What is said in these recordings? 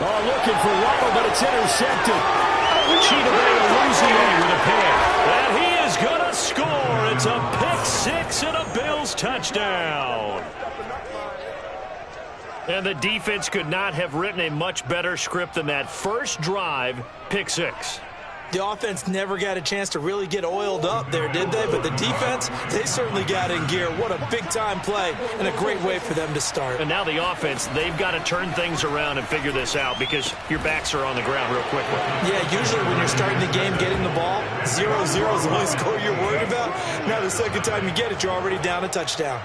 Oh, looking for Waddle, but it's intercepted. Chidobe Awuzie with a pick. And he is going to score. It's a pick six and a Bills touchdown. And the defense could not have written a much better script than that. First drive, pick six. The offense never got a chance to really get oiled up there, did they? But the defense, they certainly got in gear. What a big-time play and a great way for them to start. And now the offense, they've got to turn things around and figure this out because your backs are on the ground real quickly. Yeah, usually when you're starting the game, getting the ball, 0-0 is the only score you're worried about. Now the second time you get it, you're already down a touchdown.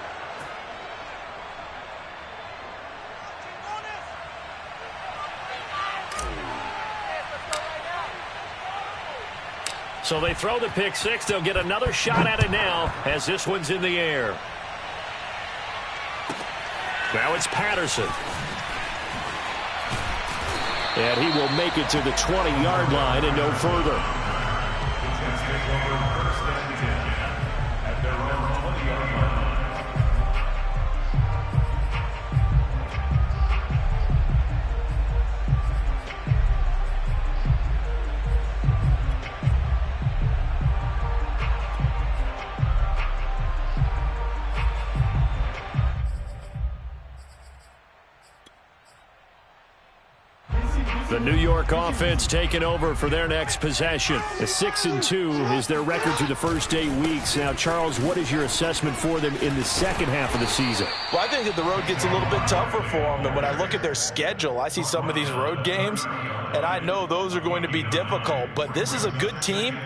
So they throw the pick six. They'll get another shot at it now as this one's in the air. Now it's Patterson. And he will make it to the 20-yard line and no further. The New York offense taking over for their next possession. A 6-2 is their record through the first 8 weeks. Now, Charles, what is your assessment for them in the second half of the season? Well, I think that the road gets a little bit tougher for them. And when I look at their schedule, I see some of these road games, and I know those are going to be difficult. But this is a good team,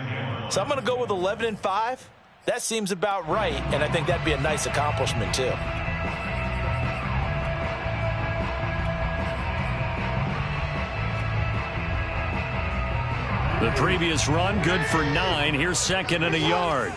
so I'm going to go with 11-5. That seems about right, and I think that'd be a nice accomplishment, too. The previous run, good for 9. Here's second and a yard.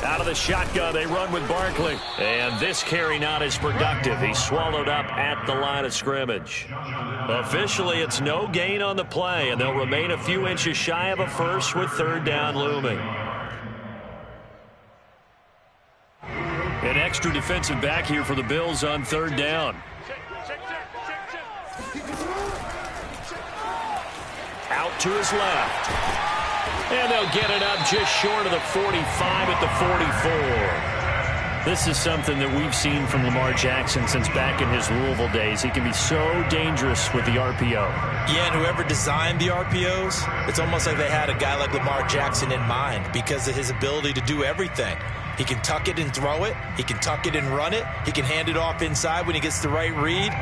Out of the shotgun, they run with Barkley. And this carry not as productive. He's swallowed up at the line of scrimmage. Officially, it's no gain on the play, and they'll remain a few inches shy of a first with third down looming. An extra defensive back here for the Bills on third down. Out to his left. And they'll get it up just short of the 45 at the 44. This is something that we've seen from Lamar Jackson since back in his Louisville days. He can be so dangerous with the RPO. Yeah, and whoever designed the RPOs, it's almost like they had a guy like Lamar Jackson in mind because of his ability to do everything. He can tuck it and throw it. He can tuck it and run it. He can hand it off inside when he gets the right read.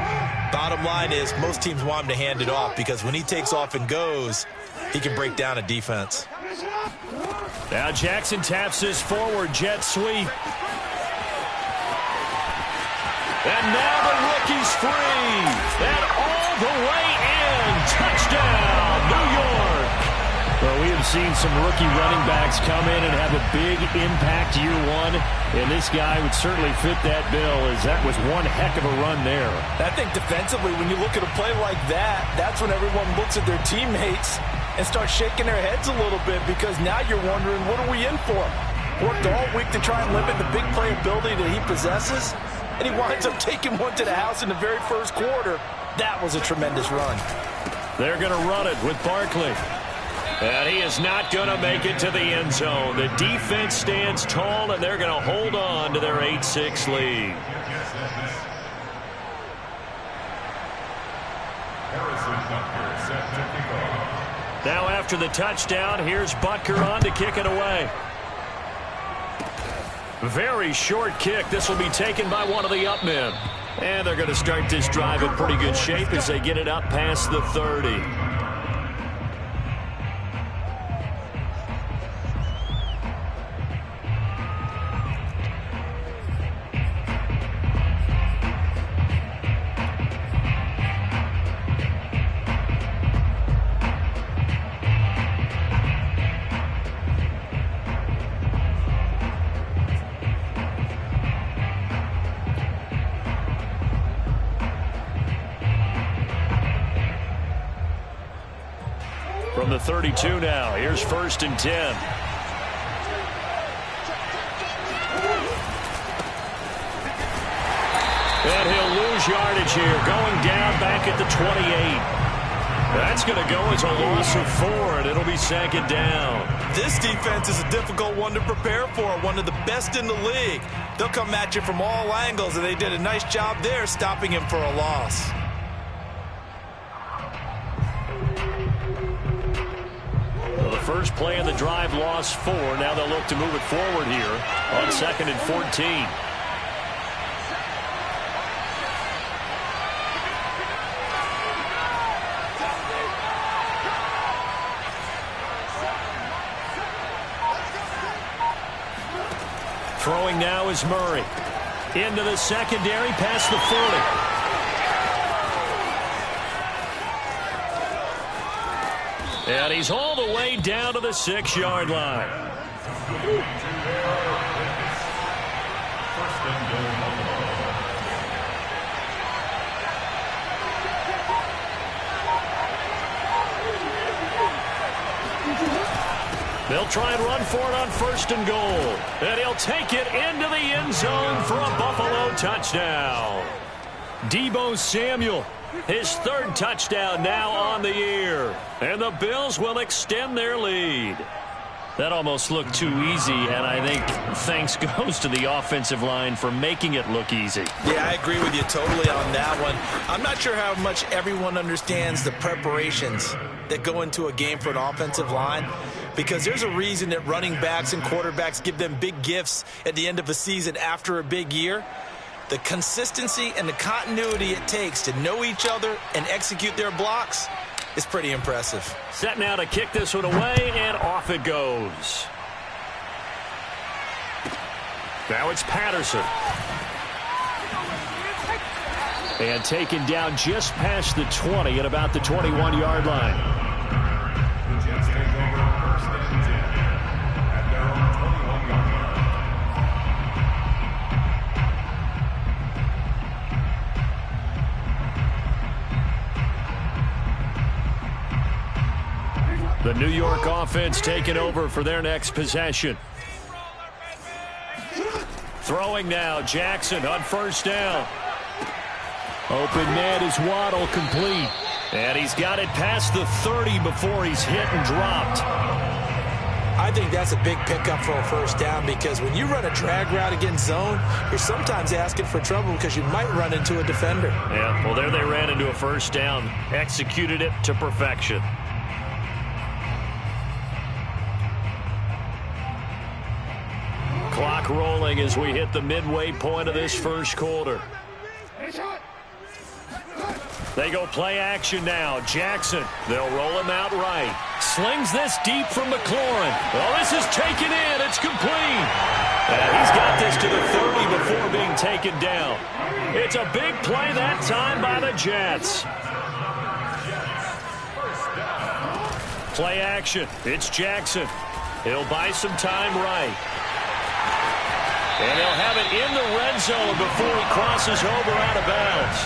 Bottom line is most teams want him to hand it off because when he takes off and goes, he can break down a defense. Now Jackson taps his forward jet sweep. And now the rookie's free. And all the way in. Touchdown, New York. Well, we have seen some rookie running backs come in and have a big impact year one, and this guy would certainly fit that bill, as that was one heck of a run there. I think defensively, when you look at a play like that, that's when everyone looks at their teammates and starts shaking their heads a little bit because now you're wondering, what are we in for? Worked all week to try and limit the big play ability that he possesses, and he winds up taking one to the house in the very first quarter. That was a tremendous run. They're going to run it with Barkley. And he is not going to make it to the end zone. The defense stands tall, and they're going to hold on to their 8-6 lead. Now after the touchdown, here's Butker on to kick it away. Very short kick. This will be taken by one of the up men. And they're going to start this drive in pretty good shape as they get it up past the 30. From the 32 now, here's 1st and 10. And he'll lose yardage here, going down back at the 28. That's going to go as a loss of 4, and it'll be second down. This defense is a difficult one to prepare for, one of the best in the league. They'll come at you from all angles, and they did a nice job there stopping him for a loss. Well, the first play of the drive lost 4. Now they'll look to move it forward here on 2nd and 14. Throwing now is Murray. Into the secondary, past the 40. And he's all the way down to the 6-yard line. They'll try and run for it on 1st and goal. And he'll take it into the end zone for a Buffalo touchdown. Deebo Samuel, his 3rd touchdown now on the year. And the Bills will extend their lead. That almost looked too easy, and I think thanks goes to the offensive line for making it look easy. Yeah, I agree with you totally on that one. I'm not sure how much everyone understands the preparations that go into a game for an offensive line, because there's a reason that running backs and quarterbacks give them big gifts at the end of a season after a big year. The consistency and the continuity it takes to know each other and execute their blocks is pretty impressive. Set now to kick this one away, and off it goes. Now it's Patterson. And taken down just past the 20 at about the 21-yard line. The New York offense taking over for their next possession. Throwing now, Jackson on 1st down. Open man is Waddle, complete. And he's got it past the 30 before he's hit and dropped. I think that's a big pickup for a 1st down, because when you run a drag route against zone, you're sometimes asking for trouble because you might run into a defender. Yeah, well, there they ran into a 1st down. Executed it to perfection. Clock rolling as we hit the midway point of this 1st quarter. They go play action now. Jackson, they'll roll him out right. Slings this deep from McLaurin. Well, this is taken in. It's complete. And he's got this to the 30 before being taken down. It's a big play that time by the Jets. Play action. It's Jackson. He'll buy some time right. And he'll have it in the red zone before he crosses over out of bounds.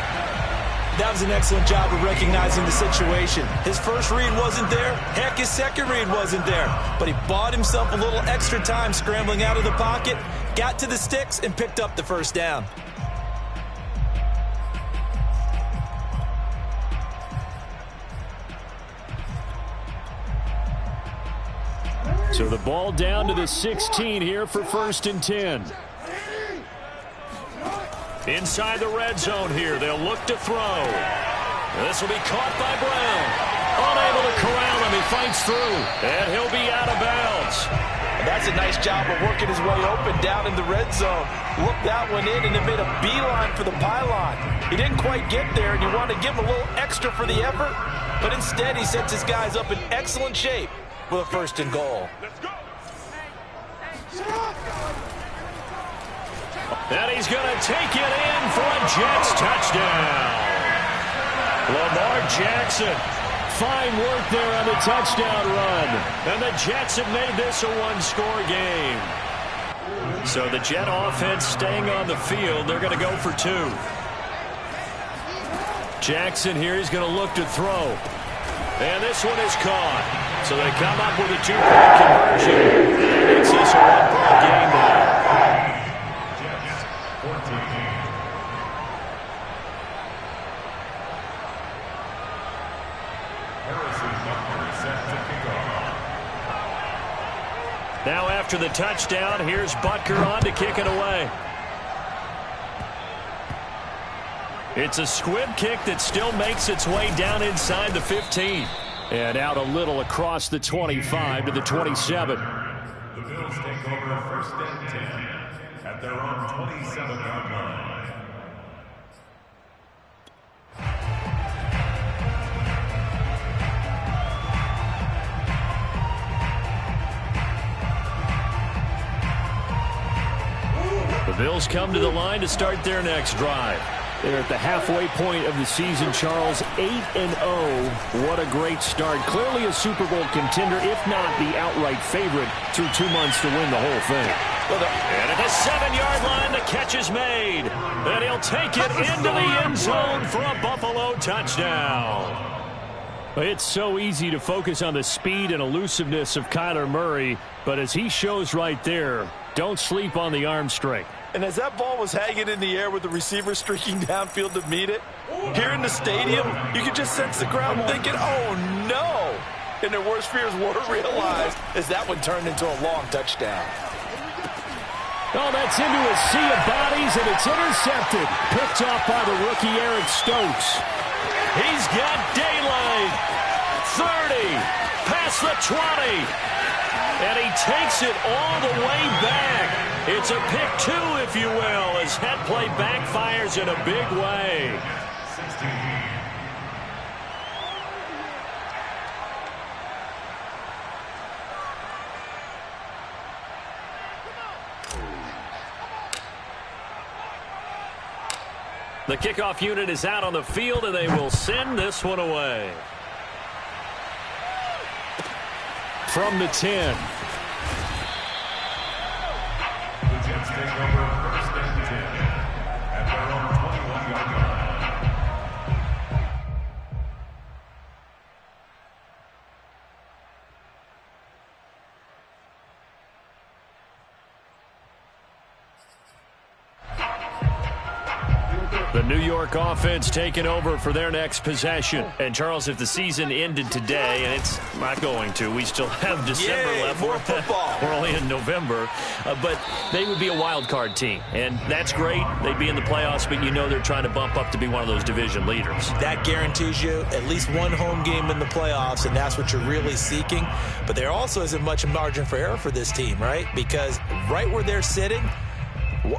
That was an excellent job of recognizing the situation. His first read wasn't there. Heck, his second read wasn't there. But he bought himself a little extra time scrambling out of the pocket, got to the sticks, and picked up the 1st down. So the ball down to the 16 here for 1st and 10. Inside the red zone here, they'll look to throw. This will be caught by Brown. Unable to corral him, he fights through, and he'll be out of bounds. And that's a nice job of working his way open down in the red zone. Looked that one in and then made a beeline for the pylon. He didn't quite get there, and you want to give him a little extra for the effort, but instead he sets his guys up in excellent shape with a 1st and goal. And he's going to take it in for a Jets touchdown. Lamar Jackson, fine work there on the touchdown run. And the Jets have made this a one-score game. So the Jet offense staying on the field. They're going to go for 2. Jackson here, he's going to look to throw. And this one is caught. So they come up with a 2-point conversion. That makes this a one-point game now. Now after the touchdown, here's Butker on to kick it away. It's a squib kick that still makes its way down inside the 15. And out a little across the 25 to the 27. The Bills take over first and 10 at their own 27-yard line. The Bills come to the line to start their next drive. They're at the halfway point of the season, Charles, 8-0. What a great start. Clearly a Super Bowl contender, if not the outright favorite, through 2 months to win the whole thing. And at the 7-yard line, the catch is made. And he'll take it into the end zone for a Buffalo touchdown. It's so easy to focus on the speed and elusiveness of Kyler Murray, but as he shows right there, don't sleep on the arm strength. And as that ball was hanging in the air with the receiver streaking downfield to meet it, here in the stadium, you could just sense the crowd thinking, oh, no. And their worst fears were realized as that one turned into a long touchdown. Oh, that's into a sea of bodies, and it's intercepted. Picked off by the rookie Eric Stokes. He's got daylight. 30, past the 20. And he takes it all the way back. It's a pick two, if you will, as that play backfires in a big way. 16. The kickoff unit is out on the field, and they will send this one away. From the 10. The Jets take over first and 10 at their own 21-yard line. The New York offense taking over for their next possession. And, Charles, if the season ended today, and it's not going to, we still have December left. More football. We're only in November. But they would be a wild card team. And that's great. They'd be in the playoffs, but you know they're trying to bump up to be one of those division leaders. That guarantees you at least one home game in the playoffs, and that's what you're really seeking. But there also isn't much margin for error for this team, right? Because right where they're sitting,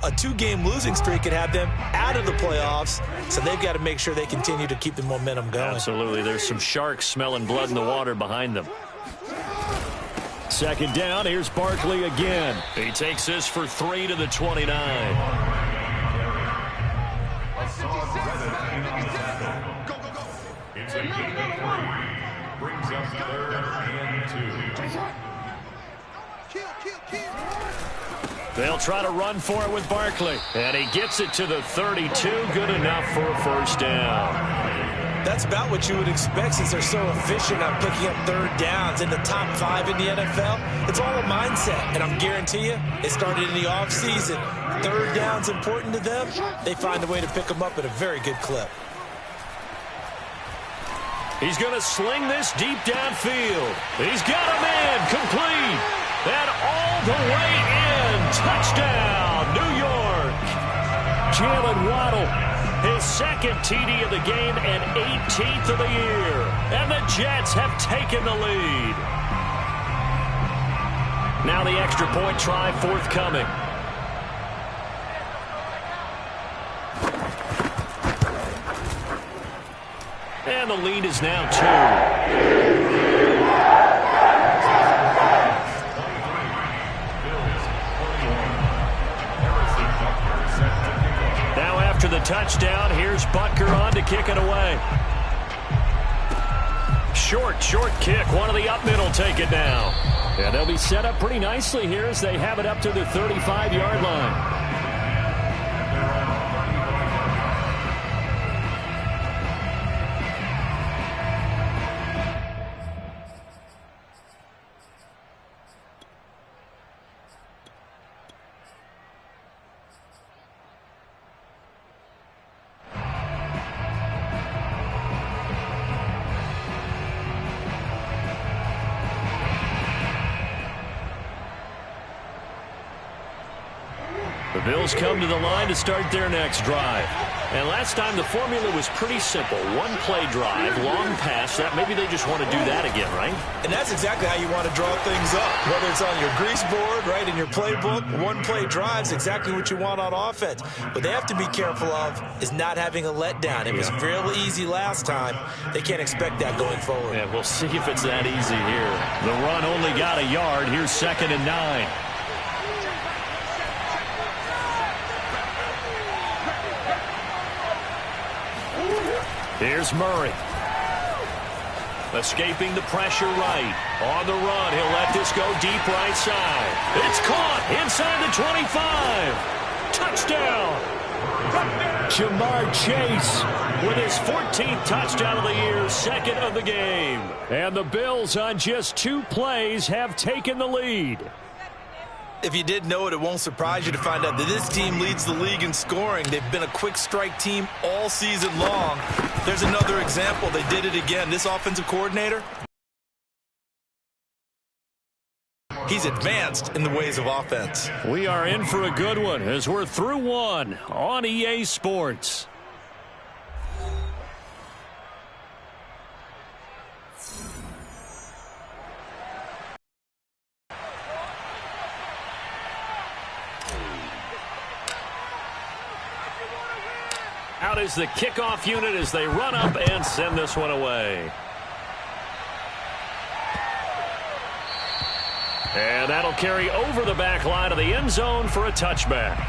a two-game losing streak could have them out of the playoffs, so they've got to make sure they continue to keep the momentum going. Absolutely. There's some sharks smelling blood in the water behind them. Second down, here's Barkley again. He takes this for 3 to the 29. It's a gain of 3. Brings up third and 2. They'll try to run for it with Barkley. And he gets it to the 32. Good enough for a first down. That's about what you would expect since they're so efficient on picking up third downs in the top 5 in the NFL. It's all a mindset, and I'm guarantee you, it started in the offseason. Third down's important to them. They find a way to pick them up at a very good clip. He's going to sling this deep downfield. He's got him in, complete. And all the way in. Touchdown, New York. Jalen Waddle, his second TD of the game and 18th of the year. And the Jets have taken the lead. Now the extra point try forthcoming. And the lead is now 2. Now after the touchdown, here's Butker on to kick it away. Short kick. One of the up middle take it down. And they'll be set up pretty nicely here as they have it up to the 35-yard line. Bills come to the line to start their next drive. And last time the formula was pretty simple. One play drive, long pass. That maybe they just want to do that again, right? And that's exactly how you want to draw things up. Whether it's on your grease board, right, in your playbook, one play drives exactly what you want on offense. What they have to be careful of is not having a letdown. It was real easy last time. They can't expect that going forward. Yeah, we'll see if it's that easy here. The run only got a yard. Here's 2nd and 9. Here's Murray. Escaping the pressure right. On the run, he'll let this go deep right side. It's caught inside the 25. Touchdown. Ja'Marr Chase with his 14th touchdown of the year, 2nd of the game. And the Bills on just 2 plays have taken the lead. If you didn't know it, it won't surprise you to find out that this team leads the league in scoring. They've been a quick strike team all season long. There's another example. They did it again. This offensive coordinator, he's advanced in the ways of offense. We are in for a good one as we're through one on EA Sports. Out is the kickoff unit as they run up and send this one away. And that'll carry over the back line of the end zone for a touchback.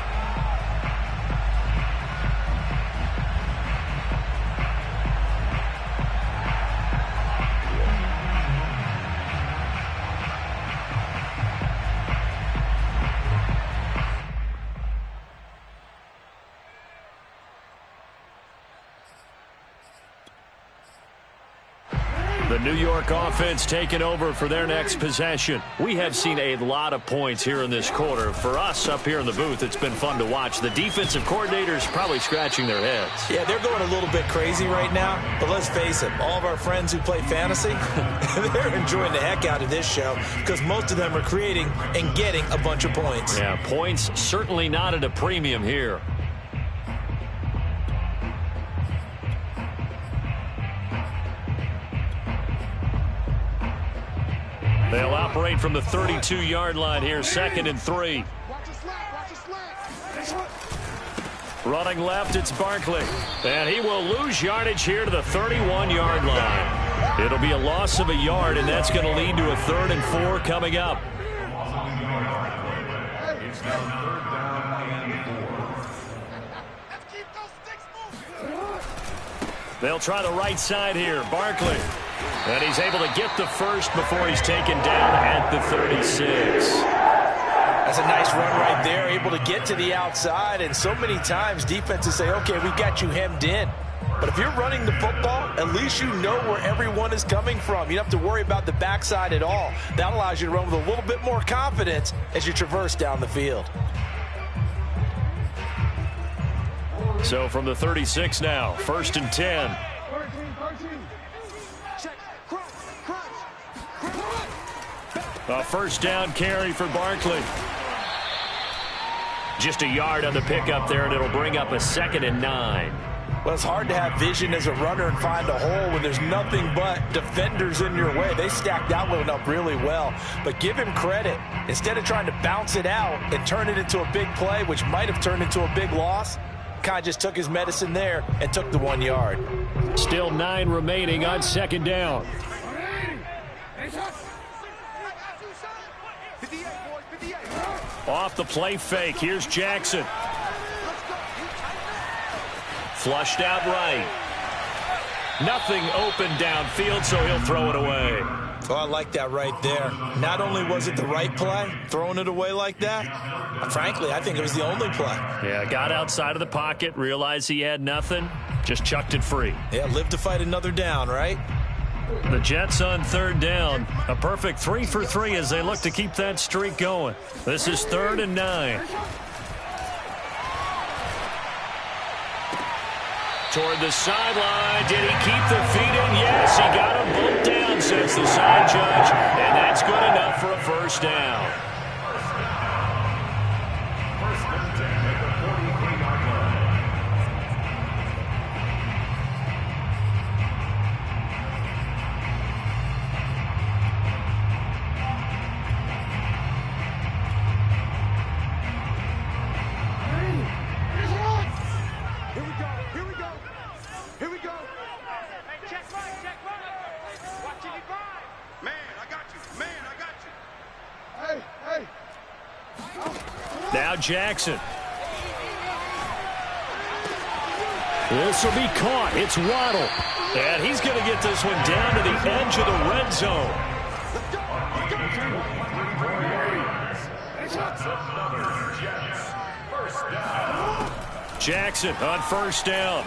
The New York offense taking over for their next possession. We have seen a lot of points here in this quarter. For us up here in the booth, it's been fun to watch. The defensive coordinators probably scratching their heads. Yeah, they're going a little bit crazy right now. But let's face it, all of our friends who play fantasy, they're enjoying the heck out of this show because most of them are creating and getting a bunch of points. Yeah, points certainly not at a premium here. They'll operate from the 32-yard line here, 2nd and 3. Running left, it's Barkley. And he will lose yardage here to the 31-yard line. It'll be a loss of a yard, and that's going to lead to a 3rd and 4 coming up. It's now 3rd down and 4. They'll try the right side here. Barkley. And he's able to get the first before he's taken down at the 36. That's a nice run right there, able to get to the outside. And so many times defenses say, okay, we got you hemmed in. But if you're running the football, at least you know where everyone is coming from. You don't have to worry about the backside at all. That allows you to run with a little bit more confidence as you traverse down the field. So from the 36 now, 1st and 10. A 1st down carry for Barkley. Just a yard on the pickup there, and it'll bring up a 2nd and 9. Well, it's hard to have vision as a runner and find a hole when there's nothing but defenders in your way. They stacked that one up really well. But give him credit. Instead of trying to bounce it out and turn it into a big play, which might have turned into a big loss, kind of just took his medicine there and took the 1 yard. Still 9 remaining on 2nd down. Off the play fake. Here's Jackson. Flushed out right. Nothing open downfield, so he'll throw it away. Oh, I like that right there. Not only was it the right play, throwing it away like that, frankly, I think it was the only play. Yeah, got outside of the pocket, realized he had nothing, just chucked it free. Yeah, live to fight another down, right? The Jets on 3rd down. A perfect 3 for 3 as they look to keep that streak going. This is 3rd and 9. Toward the sideline. Did he keep the feet in? Yes, he got them both down, says the side judge. And that's good enough for a 1st down. 1st and 10. Now Jackson. This will be caught. It's Waddle. And he's going to get this one down to the edge of the red zone. Jackson on first down.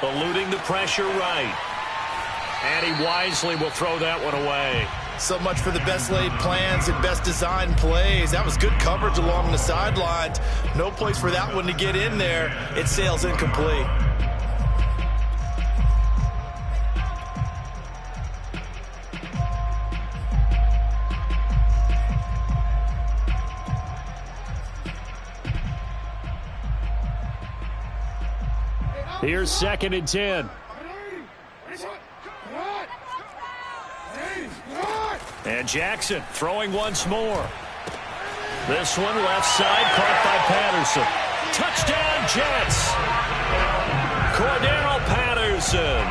Eluding the pressure right. And he wisely will throw that one away. So much for the best laid plans and best designed plays. That was good coverage along the sidelines. No place for that one to get in there. It sails incomplete. Here's 2nd and 10. And Jackson throwing once more. This one left side caught by Patterson. Touchdown Jets. Cordero Patterson.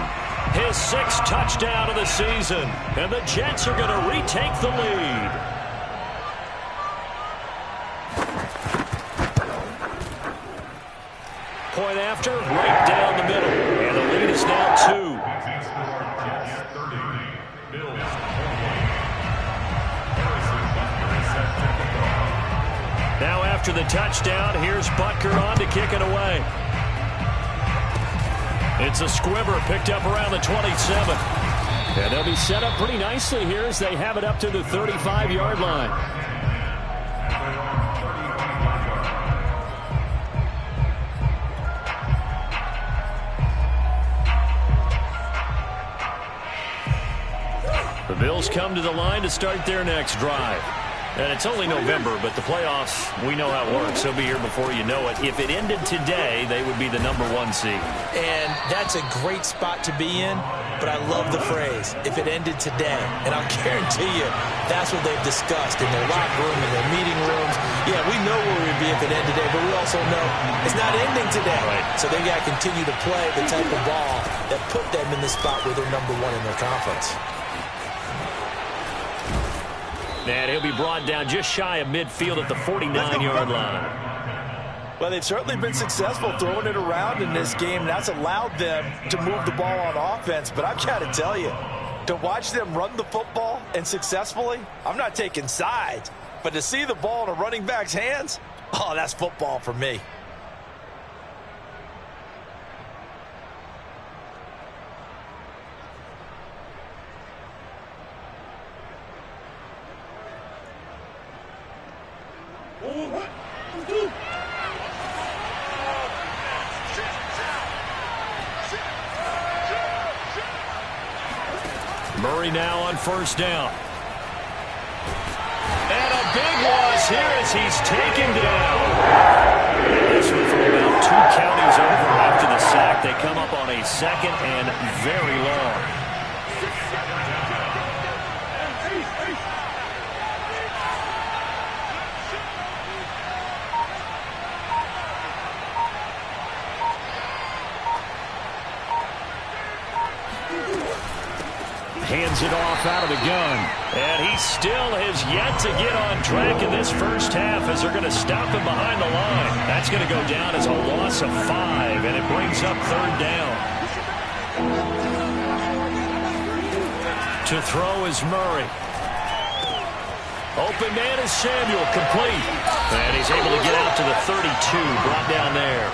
His 6th touchdown of the season. And the Jets are going to retake the lead. Point after, right down the middle. And the lead is now 2. Now after the touchdown, here's Butker on to kick it away. It's a squibber picked up around the 27. And they'll be set up pretty nicely here as they have it up to the 35-yard line. The Bills come to the line to start their next drive. And it's only November, but the playoffs, we know how it works. They'll be here before you know it. If it ended today, they would be the #1 seed. And that's a great spot to be in, but I love the phrase, if it ended today. And I'll guarantee you, that's what they've discussed in their locker room, in their meeting rooms. Yeah, we know where we'd be if it ended today, but we also know it's not ending today. Right. So they got to continue to play the type of ball that put them in the spot where they're #1 in their conference. And he'll be brought down just shy of midfield at the 49-yard line. Well, they've certainly been successful throwing it around in this game. That's allowed them to move the ball on offense. But I've got to tell you, to watch them run the football and successfully, I'm not taking sides. But to see the ball in a running back's hands, oh, that's football for me. Murray now on first down. And a big loss here as he's taken down. This one from about 2 counties over after the sack. They come up on a 2nd and very long. Hands it off out of the gun. And he still has yet to get on track in this first half as they're going to stop him behind the line. That's going to go down as a loss of 5, and it brings up 3rd down. To throw is Murray. Open man is Samuel, complete. And he's able to get out to the 32, brought down there.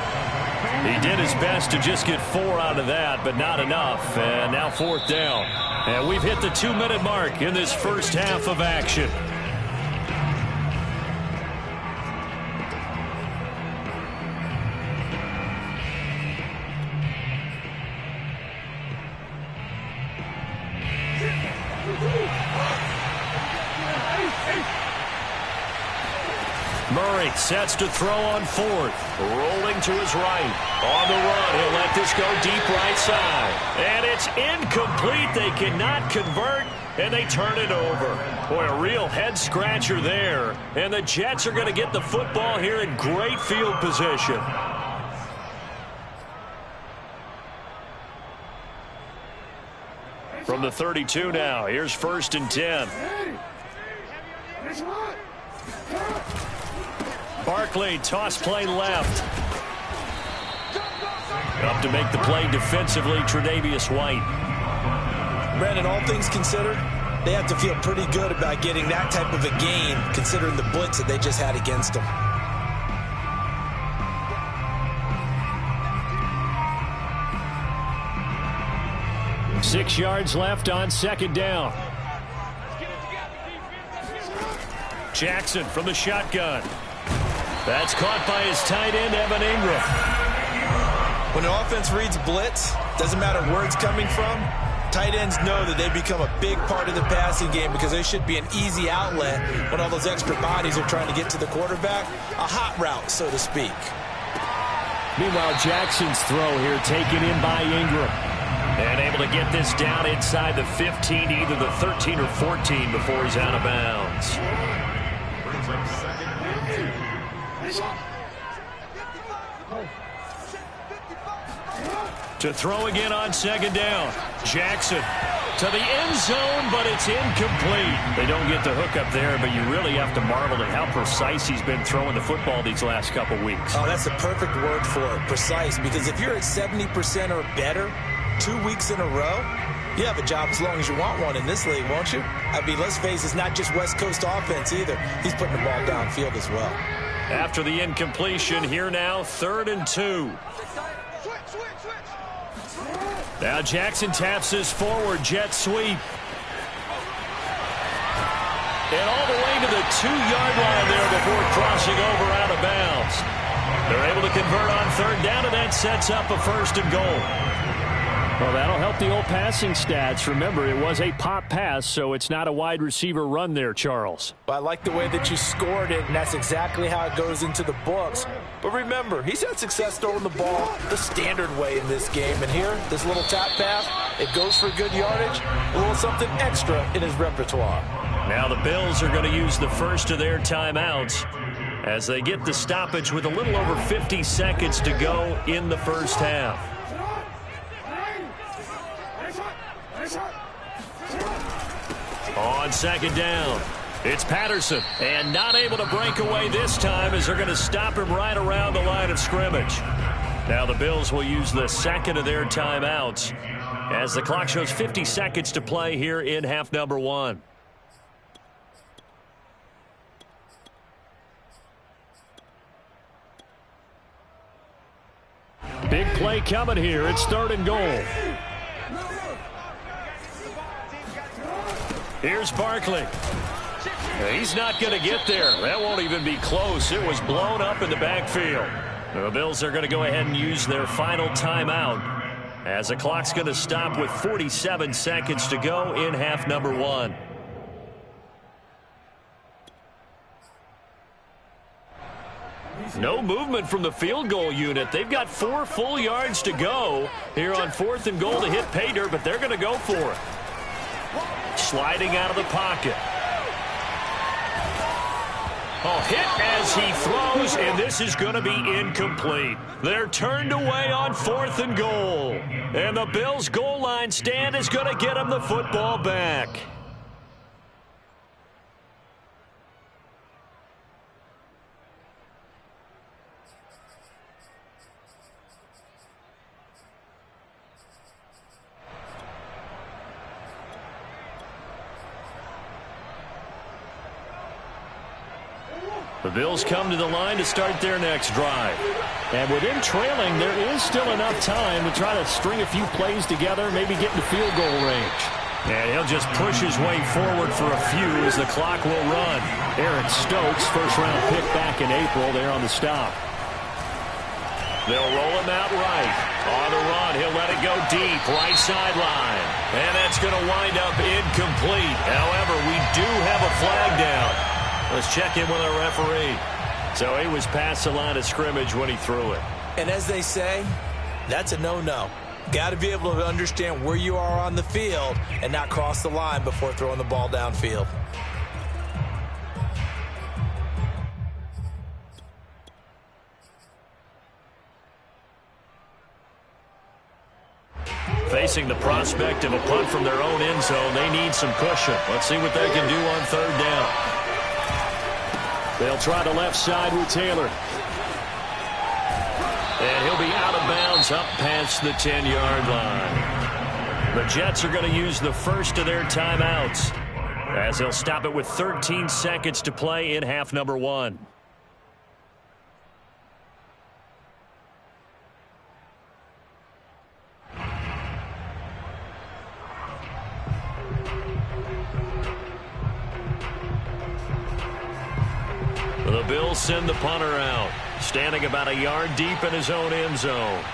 He did his best to just get 4 out of that, but not enough. And now 4th down. And we've hit the 2-minute mark in this first half of action. Murray sets to throw on 4th. Rolling to his right. On the run, he'll let this go deep right side. And it's incomplete. They cannot convert, and they turn it over. Boy, a real head-scratcher there. And the Jets are going to get the football here in great field position. From the 32 now, here's 1st and 10. Barkley, toss play left. Up to make the play defensively, Tre'Davious White. Brandon, all things considered, they have to feel pretty good about getting that type of a gain, considering the blitz that they just had against them. Six yards left on second down. Jackson from the shotgun. That's caught by his tight end, Evan Ingram. When an offense reads blitz, doesn't matter where it's coming from, tight ends know that they become a big part of the passing game because they should be an easy outlet when all those extra bodies are trying to get to the quarterback. A hot route, so to speak. Meanwhile, Jackson's throw here taken in by Ingram. And able to get this down inside the 15, either the 13 or 14 before he's out of bounds. Brings up second and 2. To throw again on second down. Jackson to the end zone, but it's incomplete. They don't get the hook up there, but you really have to marvel at how precise he's been throwing the football these last couple weeks. Oh, that's the perfect word for it, precise, because if you're at 70% or better 2 weeks in a row, you have a job as long as you want one in this league, won't you? I mean, let's face it, it's not just West Coast offense either. He's putting the ball downfield as well. After the incompletion, here now, 3rd and 2. Now Jackson taps his forward jet sweep. And all the way to the 2-yard line there before crossing over out of bounds. They're able to convert on 3rd down, and that sets up a 1st and goal. Well, that'll help the old passing stats. Remember, it was a pop pass, so it's not a wide receiver run there, Charles. Well, I like the way that you scored it, and that's exactly how it goes into the books. But remember, he's had success throwing the ball the standard way in this game. And here, this little tap pass, it goes for good yardage, a little something extra in his repertoire. Now the Bills are going to use the first of their timeouts as they get the stoppage with a little over 50 seconds to go in the first half. On second down, it's Patterson, and not able to break away this time as they're going to stop him right around the line of scrimmage. Now the Bills will use the second of their timeouts as the clock shows 50 seconds to play here in half number 1. Big play coming here. It's 3rd and goal. Here's Barkley. He's not going to get there. That won't even be close. It was blown up in the backfield. The Bills are going to go ahead and use their final timeout as the clock's going to stop with 47 seconds to go in half number 1. No movement from the field goal unit. They've got 4 full yards to go here on 4th and goal to hit pay dirt, but they're going to go for it. Sliding out of the pocket. Oh, hit as he throws, and this is going to be incomplete. They're turned away on 4th and goal. And the Bills' goal line stand is going to get them the football back. The Bills come to the line to start their next drive. And with him trailing, there is still enough time to try to string a few plays together, maybe get in the field goal range. And he'll just push his way forward for a few as the clock will run. Eric Stokes, first-round pick back in April, there on the stop. They'll roll him out right. On the run, he'll let it go deep, right sideline. And that's going to wind up incomplete. However, we do have a flag down. Let's check in with our referee. So he was past the line of scrimmage when he threw it. And as they say, that's a no-no. Got to be able to understand where you are on the field and not cross the line before throwing the ball downfield. Facing the prospect of a punt from their own end zone, they need some cushion. Let's see what they can do on 3rd down. They'll try the left side with Taylor. And he'll be out of bounds up past the 10-yard line. The Jets are going to use the first of their timeouts as they'll stop it with 13 seconds to play in half number 1. The Bills send the punter out, standing about a yard deep in his own end zone.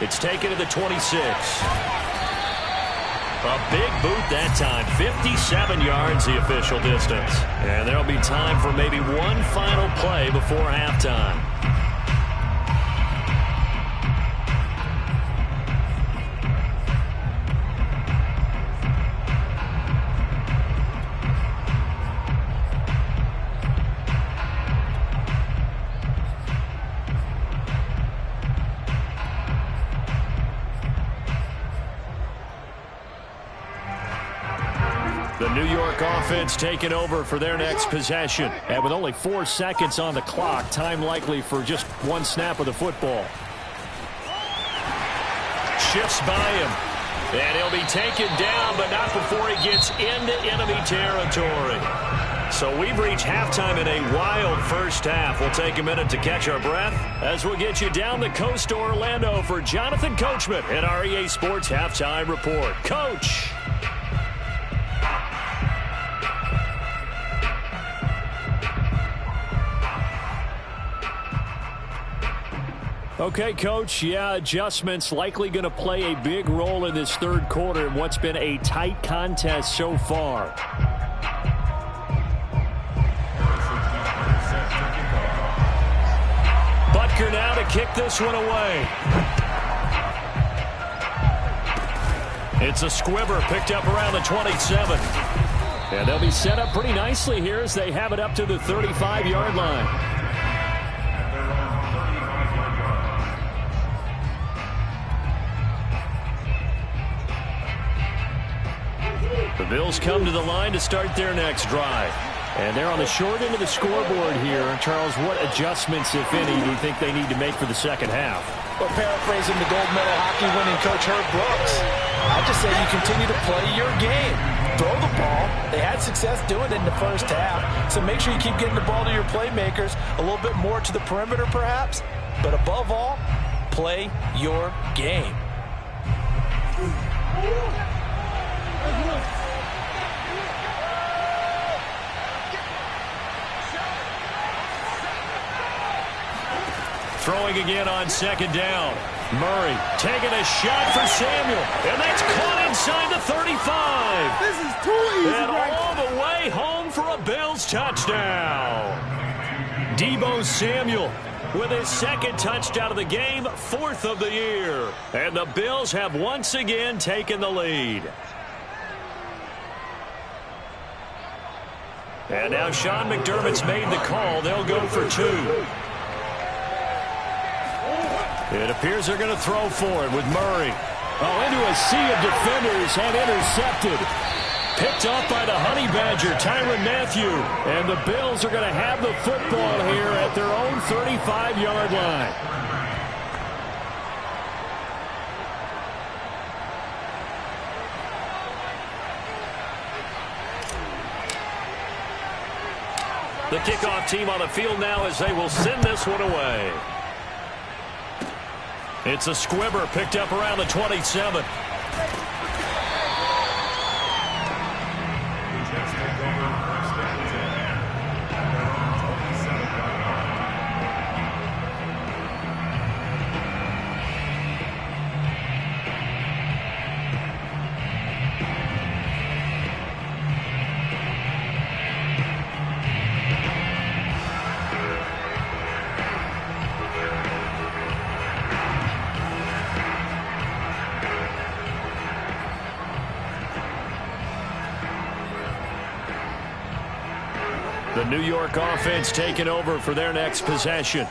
It's taken to the 26. A big boot that time. 57 yards the official distance. And there'll be time for maybe one final play before halftime. The New York offense taking over for their next possession. And with only 4 seconds on the clock, time likely for just one snap of the football. Shifts by him. And he'll be taken down, but not before he gets into enemy territory. So we've reached halftime in a wild first half. We'll take a minute to catch our breath as we'll get you down the coast to Orlando for Jonathan Coachman and our EA Sports Halftime Report. Coach! Okay, Coach, adjustments likely going to play a big role in this third quarter in what's been a tight contest so far. Butker now to kick this one away. It's a squibber picked up around the 27. And they'll be set up pretty nicely here as they have it up to the 35-yard line. The Bills come to the line to start their next drive. And they're on the short end of the scoreboard here. Charles, what adjustments, if any, do you think they need to make for the second half? Well, paraphrasing the gold medal hockey winning coach Herb Brooks, I just say you continue to play your game. Throw the ball. They had success doing it in the first half. So make sure you keep getting the ball to your playmakers, a little bit more to the perimeter perhaps. But above all, play your game. Throwing again on second down. Murray taking a shot for Samuel. And that's caught inside the 35. This is too easy. And all the way home for a Bills touchdown. Deebo Samuel with his second touchdown of the game, 4th of the year. And the Bills have once again taken the lead. And now Sean McDermott's made the call. They'll go for 2. It appears they're going to throw for it with Murray. Oh, into a sea of defenders and intercepted. Picked off by the Honey Badger, Tyrann Mathieu. And the Bills are going to have the football here at their own 35-yard line. The kickoff team on the field now as they will send this one away. It's a squibber picked up around the 27. The New York offense taking over for their next possession.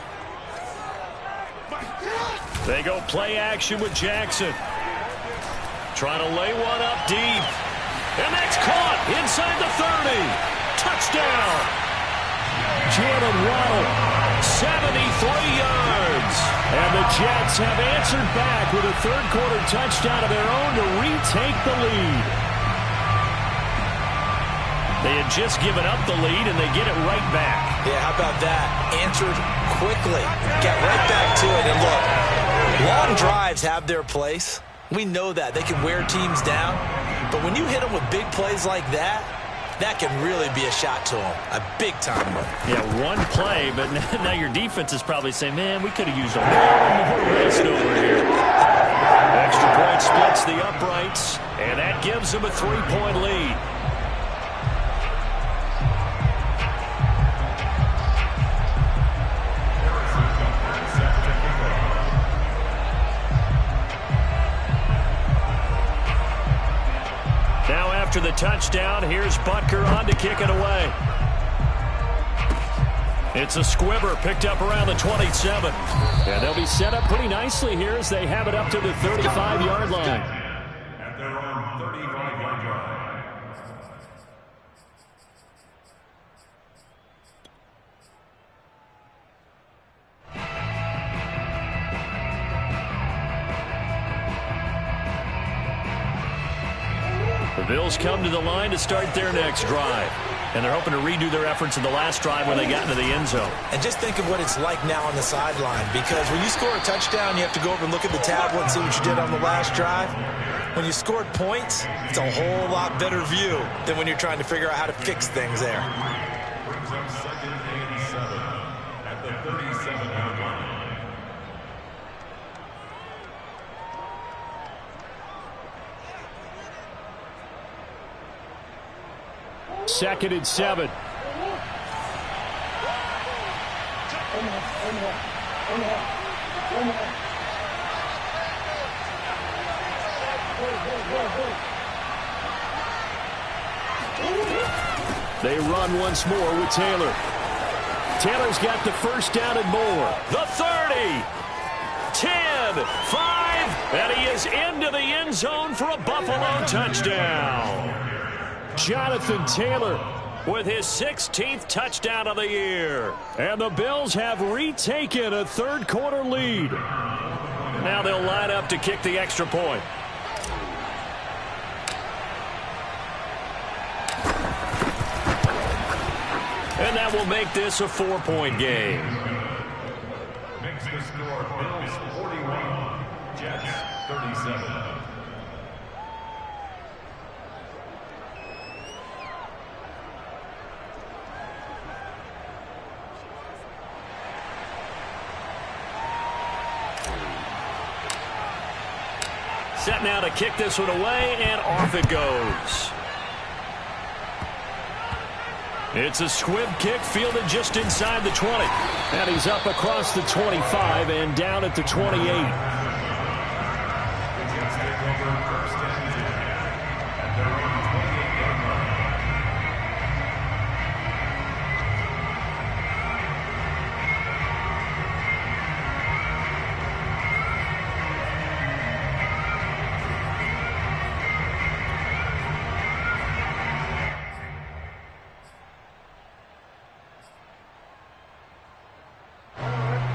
They go play action with Jackson. Trying to lay one up deep. And that's caught inside the 30. Touchdown. Jalen Waddle, 73 yards. And the Jets have answered back with a third-quarter touchdown of their own to retake the lead. They had just given up the lead, and they get it right back. Yeah, how about that? Answered quickly. Get right back to it. And look, long drives have their place. We know that. They can wear teams down. But when you hit them with big plays like that, that can really be a shot to them. A big-time one. Yeah, one play, but now your defense is probably saying, man, we could have used a little more rest over here. Extra point splits the uprights, and that gives them a 3-point lead. After the touchdown, here's Butker on to kick it away. It's a squibber picked up around the 27. And they'll be set up pretty nicely here as they have it up to the 35-yard line. At their own 35-yard line. The Bills come to the line to start their next drive. And they're hoping to redo their efforts in the last drive when they got into the end zone. And just think of what it's like now on the sideline, because when you score a touchdown, you have to go over and look at the tablet and see what you did on the last drive. When you scored points, it's a whole lot better view than when you're trying to figure out how to fix things there. Brings up second and 7 at the 37-yard line. Second and 7. They run once more with Taylor. Taylor's got the first down and more. The 30, 10, 5, and he is into the end zone for a Buffalo touchdown. Jonathan Taylor with his 16th touchdown of the year. And the Bills have retaken a third-quarter lead. Now they'll line up to kick the extra point. And that will make this a 4-point game. Makes the score Bills 41, Jets 37. Set now to kick this one away, and off it goes. It's a squib kick fielded just inside the 20. And he's up across the 25 and down at the 28. The Jets take over first and 10 at their own 28-yard line.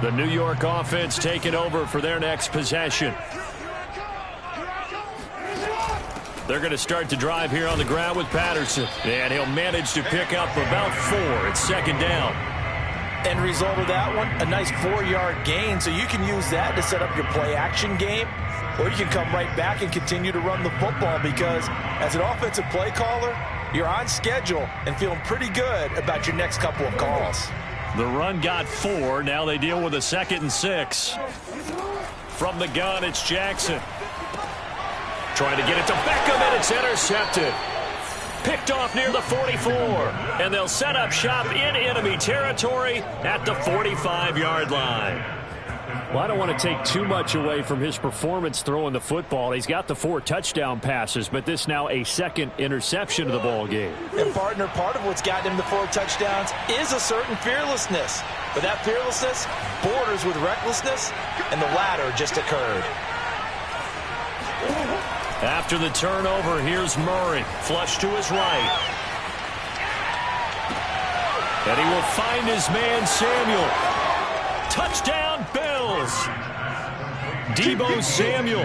The New York offense taking over for their next possession. They're going to start the drive here on the ground with Patterson. And he'll manage to pick up about 4. It's second down. End result of that one, a nice 4-yard gain. So you can use that to set up your play-action game, or you can come right back and continue to run the football, because as an offensive play caller, you're on schedule and feeling pretty good about your next couple of calls. The run got 4. Now they deal with a 2nd and 6. From the gun, it's Jackson. Trying to get it to Beckham, and it's intercepted. Picked off near the 44. And they'll set up shop in enemy territory at the 45-yard line. Well, I don't want to take too much away from his performance throwing the football. He's got the 4 touchdown passes, but this now a second interception of the ball game. And partner, part of what's gotten him the 4 touchdowns is a certain fearlessness. But that fearlessness borders with recklessness, and the latter just occurred. After the turnover, here's Murray. Flush to his right. And he will find his man, Samuel. Touchdown, Bills. Deebo Samuel,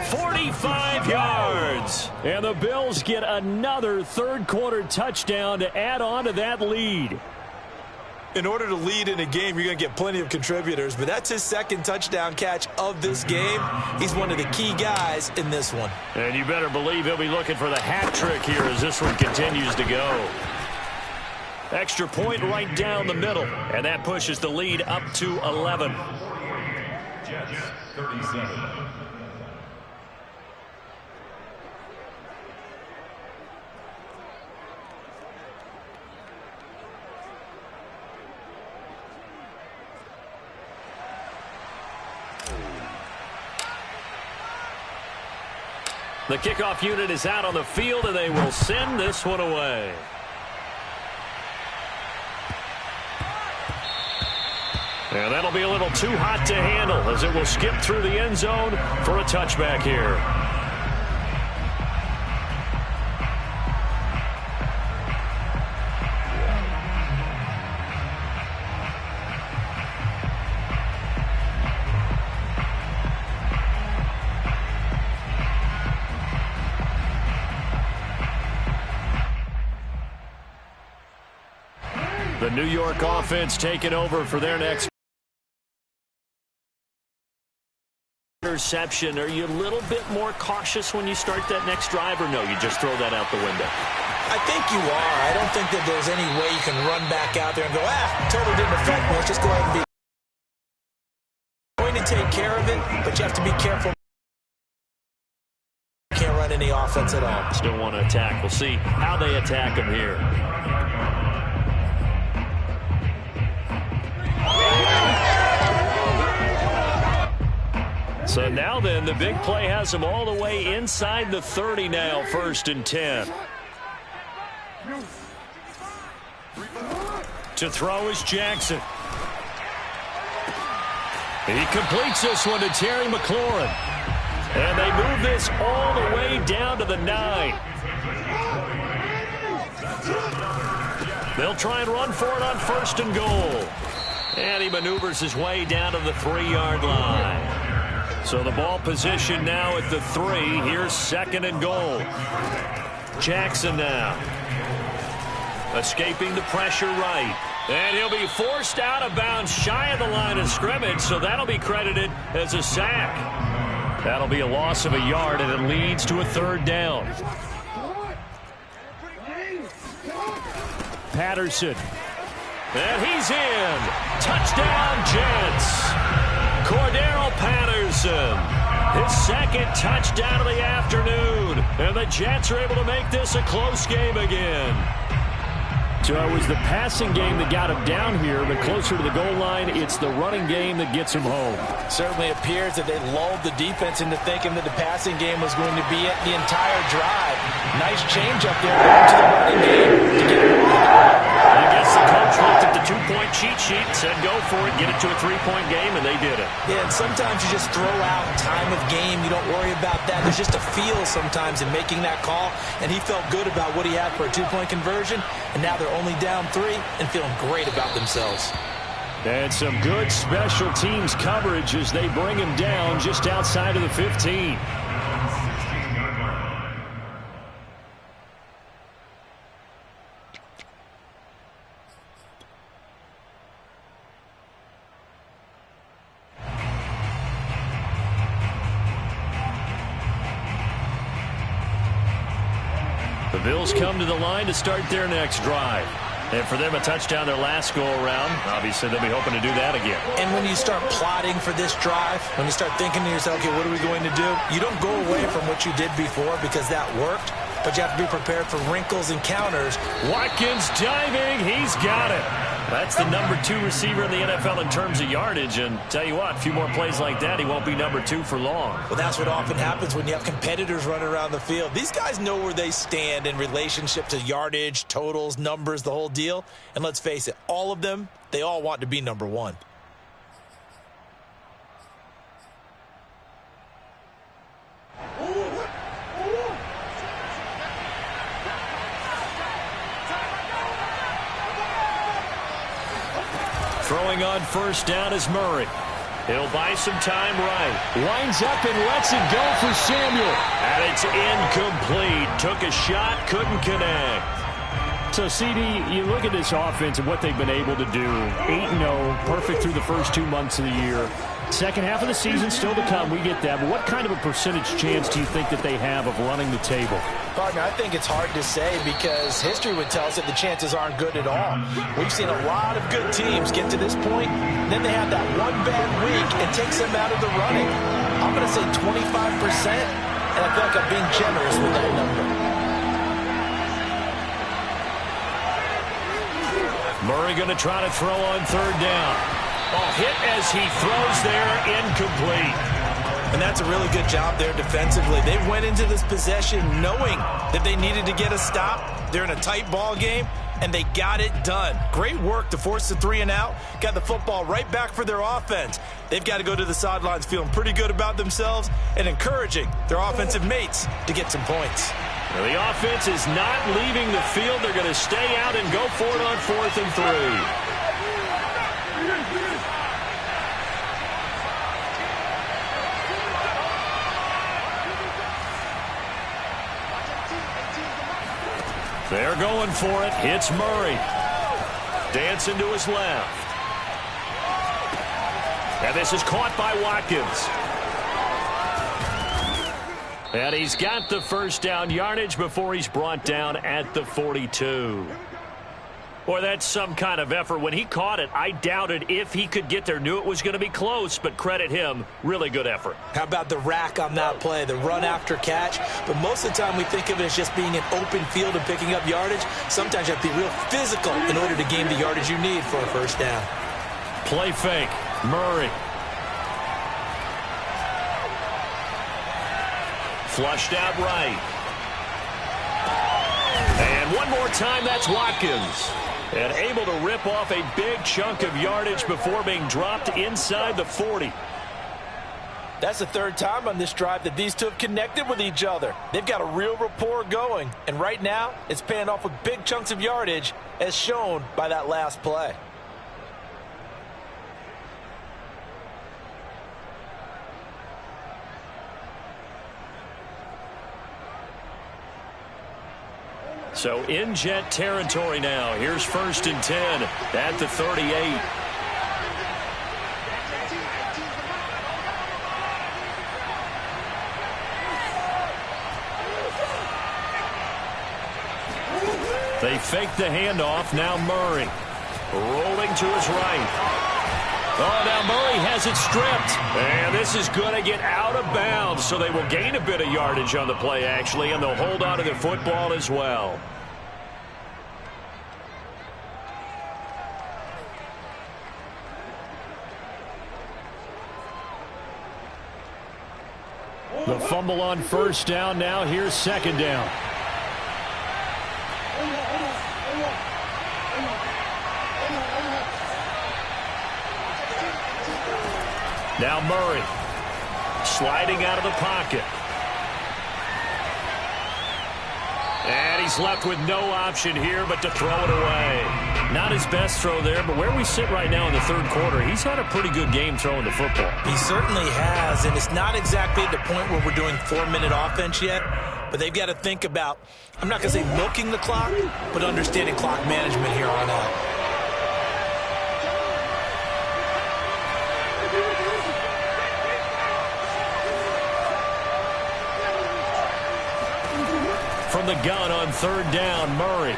45 yards. And the Bills get another third-quarter touchdown to add on to that lead. In order to lead in a game, you're going to get plenty of contributors, but that's his second touchdown catch of this game. He's one of the key guys in this one. And you better believe he'll be looking for the hat trick here as this one continues to go. Extra point right down the middle, and that pushes the lead up to 11. Jets, 37. The kickoff unit is out on the field, and they will send this one away. And that'll be a little too hot to handle as it will skip through the end zone for a touchback here. The New York offense taking over for their next interception. Are you a little bit more cautious when you start that next drive, or no, you just throw that out the window? I think you are. I don't think that there's any way you can run back out there and go, totally didn't affect me. Let's just go ahead and be going to take care of it, but you have to be careful. You can't run any offense at all. Still want to attack. We'll see how they attack him here. So now then, the big play has him all the way inside the 30 now, 1st and 10. To throw is Jackson. He completes this one to Terry McLaurin. And they move this all the way down to the 9. They'll try and run for it on 1st and goal. And he maneuvers his way down to the 3-yard line. So the ball position now at the 3. Here's 2nd and goal. Jackson now. Escaping the pressure right. And he'll be forced out of bounds shy of the line of scrimmage, so that'll be credited as a sack. That'll be a loss of a yard, and it leads to a 3rd down. Patterson. And he's in. Touchdown, Jets. Cordero Patterson, his 2nd touchdown of the afternoon. And the Jets are able to make this a close game again. So it was the passing game that got him down here, but closer to the goal line, it's the running game that gets him home. Certainly appears that they lulled the defense into thinking that the passing game was going to be it the entire drive. Nice change up there going to the running game to get it moving. I guess the coach looked at the 2-point cheat sheet, said go for it, get it to a 3-point game, and they did it. Yeah, and sometimes you just throw out time of game. You don't worry about that. There's just a feel sometimes in making that call, and he felt good about what he had for a 2-point conversion, and now they're only down 3 and feeling great about themselves. And some good special teams coverage as they bring him down just outside of the 15. The Bills come to the line to start their next drive. And for them, a touchdown their last go-around. Obviously, they'll be hoping to do that again. And when you start plotting for this drive, when you start thinking to yourself, okay, what are we going to do? You don't go away from what you did before because that worked, but you have to be prepared for wrinkles and counters. Watkins diving. He's got it. That's the #2 receiver in the NFL in terms of yardage. And tell you what, a few more plays like that, he won't be #2 for long. Well, that's what often happens when you have competitors running around the field. These guys know where they stand in relationship to yardage, totals, numbers, the whole deal. And let's face it, all of them, they all want to be #1. Throwing on first down is Murray. He'll buy some time right. Lines up and lets it go for Samuel. And it's incomplete. Took a shot, couldn't connect. So, CD, you look at this offense and what they've been able to do. 8-0, perfect through the first 2 months of the year. Second half of the season still to come, we get that. But what kind of a percentage chance do you think that they have of running the table? Partner, I think it's hard to say because history would tell us that the chances aren't good at all. We've seen a lot of good teams get to this point, then they have that one bad week and takes them out of the running. I'm going to say 25%, and I feel like I'm being generous with that number. Murray going to try to throw on third down. Oh, hit as he throws there, incomplete. And that's a really good job there defensively. They went into this possession knowing that they needed to get a stop. They're in a tight ball game, and they got it done. Great work to force the 3 and out. Got the football right back for their offense. They've got to go to the sidelines feeling pretty good about themselves and encouraging their offensive mates to get some points. Now, the offense is not leaving the field. They're going to stay out and go for it on 4th and 3. They're going for it. Hits Murray. Dancing to his left. And this is caught by Watkins. And he's got the first down yardage before he's brought down at the 42. Boy, that's some kind of effort. When he caught it, I doubted if he could get there. Knew it was going to be close, but credit him. Really good effort. How about the rack on that play, the run after catch? But most of the time we think of it as just being an open field and picking up yardage. Sometimes you have to be real physical in order to gain the yardage you need for a first down. Play fake. Murray. Flushed out right. And one more time, that's Watkins. And able to rip off a big chunk of yardage before being dropped inside the 40. That's the third time on this drive that these two have connected with each other. They've got a real rapport going. And right now, it's paying off with big chunks of yardage, as shown by that last play. So in Jet territory now. Here's 1st and 10 at the 38. They fake the handoff. Now Murray rolling to his right. Oh, now Murray has it stripped. And this is going to get out of bounds. So they will gain a bit of yardage on the play, actually, and they'll hold on to their football as well. The fumble on first down. Now here's 2nd down. Now Murray sliding out of the pocket. And he's left with no option here but to throw it away. Not his best throw there, but where we sit right now in the 3rd quarter, he's had a pretty good game throwing the football. He certainly has, and it's not exactly at the point where we're doing 4-minute offense yet, but they've got to think about, I'm not going to say milking the clock, but understanding clock management here on out. From the gun on 3rd down, Murray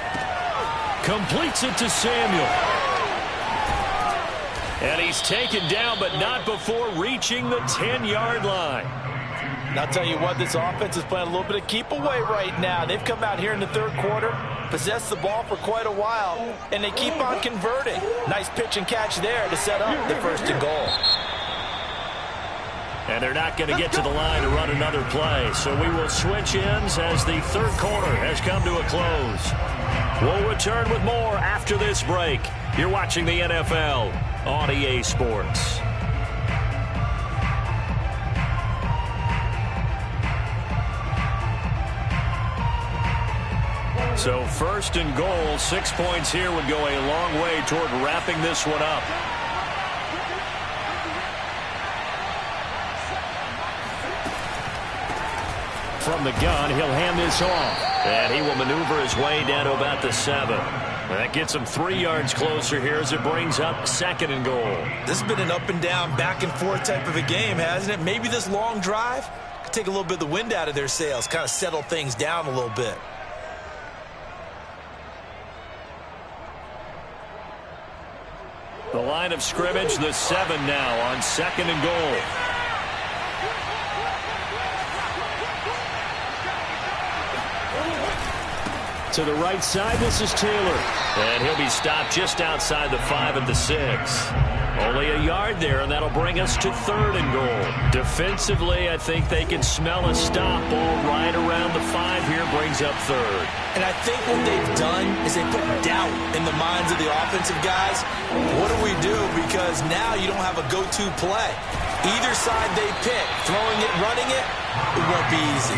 completes it to Samuel. And he's taken down, but not before reaching the 10-yard line. And I'll tell you what, this offense is playing a little bit of keep away right now. They've come out here in the 3rd quarter, possessed the ball for quite a while, and they keep on converting. Nice pitch and catch there to set up the 1st and goal. And they're not going to get to the line to run another play. So we will switch ends as the 3rd quarter has come to a close. We'll return with more after this break. You're watching the NFL on EA Sports. So 1st and goal, 6 points here would go a long way toward wrapping this one up. From the gun, he'll hand this off. And he will maneuver his way down to about the 7. That gets him 3 yards closer here as it brings up 2nd and goal. This has been an up and down, back and forth type of a game, hasn't it? Maybe this long drive could take a little bit of the wind out of their sails, kind of settle things down a little bit. The line of scrimmage, the 7 now on 2nd and goal. To the right side, this is Taylor. And he'll be stopped just outside the 5 at the 6. Only a yard there, and that'll bring us to 3rd and goal. Defensively, I think they can smell a stop ball right around the 5 here, brings up 3rd. And I think what they've done is they put doubt in the minds of the offensive guys. What do we do? Because now you don't have a go-to play. Either side they pick, throwing it, running it, it won't be easy.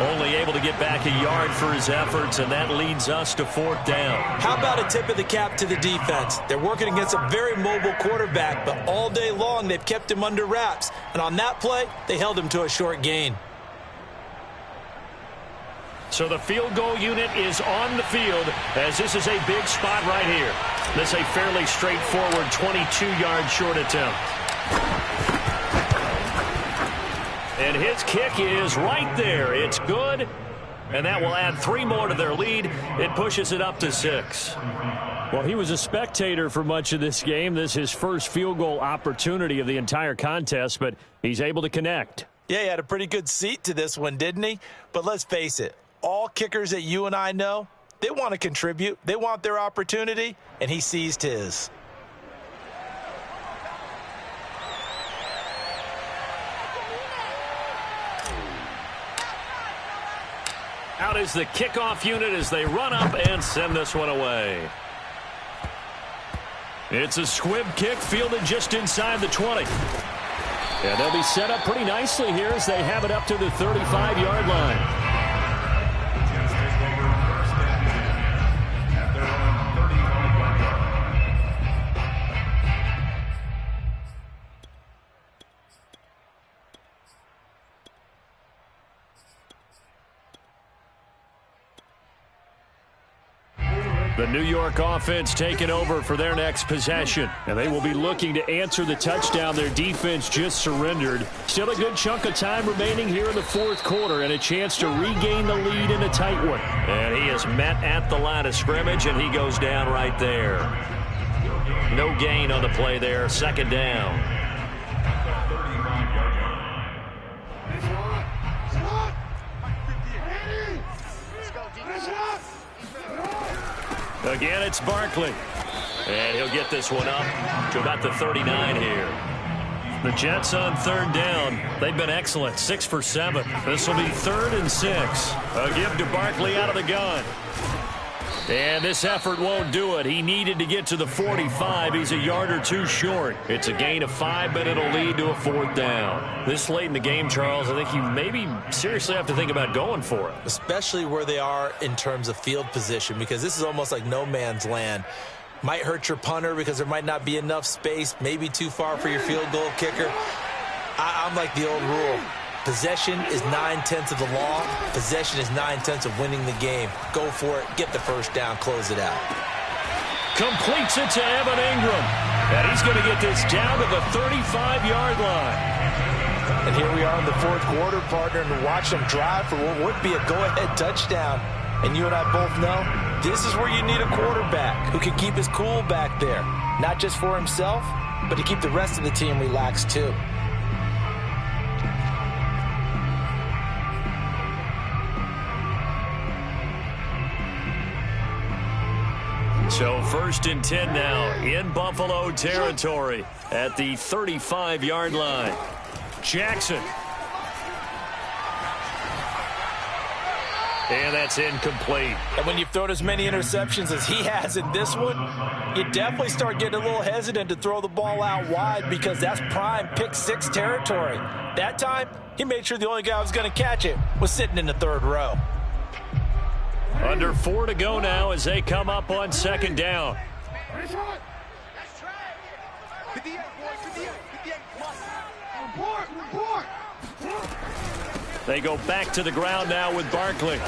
Only able to get back a yard for his efforts, and that leads us to 4th down. How about a tip of the cap to the defense? They're working against a very mobile quarterback, but all day long they've kept him under wraps. And on that play, they held him to a short gain. So the field goal unit is on the field as this is a big spot right here. This is a fairly straightforward 22-yard short attempt. And his kick is right there. It's good. And that will add 3 more to their lead. It pushes it up to 6. Well, he was a spectator for much of this game. This is his first field goal opportunity of the entire contest, but he's able to connect. Yeah, he had a pretty good seat to this one, didn't he? But let's face it, all kickers that you and I know, they want to contribute. They want their opportunity, and he seized his. Out is the kickoff unit as they run up and send this one away. It's a squib kick fielded just inside the 20. And they'll be set up pretty nicely here as they have it up to the 35-yard line. The New York offense taking over for their next possession. And they will be looking to answer the touchdown their defense just surrendered. Still a good chunk of time remaining here in the 4th quarter and a chance to regain the lead in a tight one. And he is met at the line of scrimmage, and he goes down right there. No gain on the play there. 2nd down. Again, it's Barkley. And he'll get this one up to about the 39 here. The Jets on 3rd down. They've been excellent, 6 for 7. This will be 3rd and 6. A give to Barkley out of the gun. And this effort won't do it. He needed to get to the 45. He's a yard or 2 short. It's a gain of 5, but it'll lead to a 4th down. This late in the game, Charles, I think you maybe seriously have to think about going for it. Especially where they are in terms of field position, because this is almost like no man's land. Might hurt your punter because there might not be enough space, maybe too far for your field goal kicker. I'm like the old rule. Possession is 9/10 of the law. Possession is 9/10 of winning the game. Go for it. Get the 1st down. Close it out. Completes it to Evan Ingram. And he's going to get this down to the 35-yard line. And here we are in the 4th quarter, partner, and watch them drive for what would be a go-ahead touchdown. And you and I both know this is where you need a quarterback who can keep his cool back there. Not just for himself, but to keep the rest of the team relaxed too. So 1st and 10 now in Buffalo territory at the 35-yard line. Jackson. And that's incomplete. And when you've thrown as many interceptions as he has in this one, you definitely start getting a little hesitant to throw the ball out wide because that's prime pick six territory. That time, he made sure the only guy who was going to catch it was sitting in the third row. Under 4 to go now as they come up on 2nd down. They go back to the ground now with Barkley.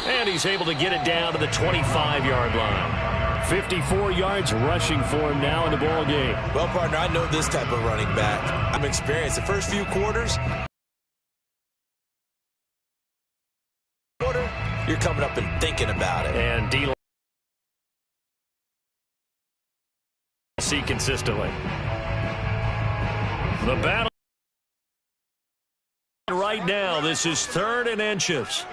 And he's able to get it down to the 25-yard line. 54 yards rushing for him now in the ball game. Well, partner, I know this type of running back. I'm experienced. The first few quarters, you're coming up and thinking about it. And D. See consistently. The battle. Right now, this is 3rd and inches.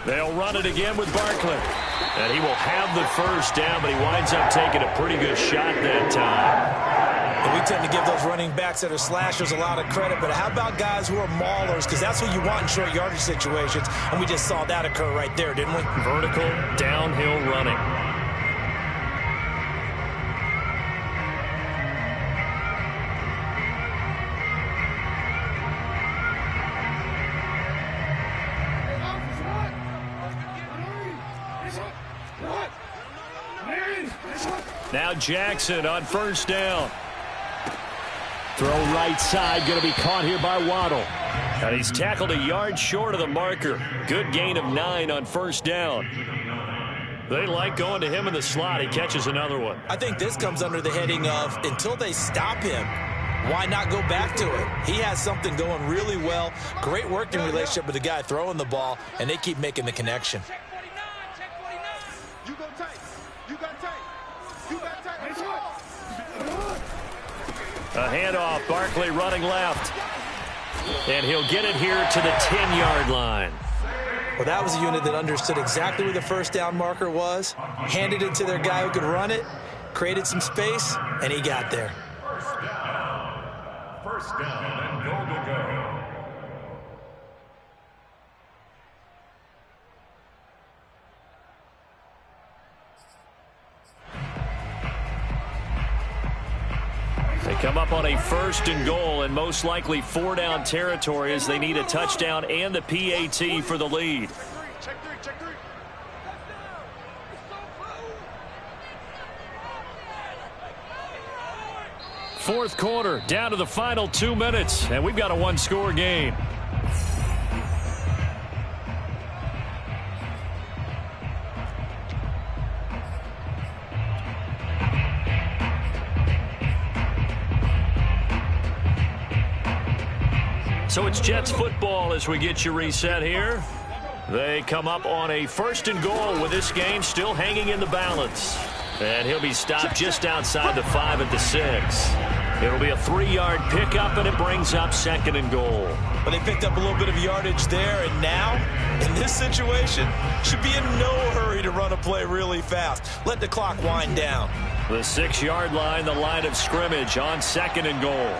They'll run it again with Barkley. And he will have the first down, but he winds up taking a pretty good shot that time. And we tend to give those running backs that are slashers a lot of credit, but how about guys who are maulers? Because that's what you want in short yardage situations, and we just saw that occur right there, didn't we? Vertical, downhill running. Now Jackson on 1st down. Throw right side, going to be caught here by Waddle. And he's tackled a yard short of the marker. Good gain of 9 on 1st down. They like going to him in the slot. He catches another one. I think this comes under the heading of until they stop him, why not go back to it? He has something going really well. Great working relationship with the guy throwing the ball, and they keep making the connection. A handoff, Barkley running left. And he'll get it here to the 10-yard line. Well, that was a unit that understood exactly where the first down marker was, handed it to their guy who could run it, created some space, and he got there. First down and goal to go. They come up on a 1st and goal and most likely 4-down territory as they need a touchdown and the PAT for the lead. Check three. Fourth quarter, down to the final 2 minutes, and we've got a 1-score game. So it's Jets football as we get you reset here. They come up on a 1st and goal with this game still hanging in the balance. And he'll be stopped just outside the 5 at the 6. It'll be a 3-yard pickup, and it brings up 2nd and goal. Well, they picked up a little bit of yardage there, and now, in this situation, should be in no hurry to run a play really fast. Let the clock wind down. The 6-yard line, the line of scrimmage on 2nd and goal.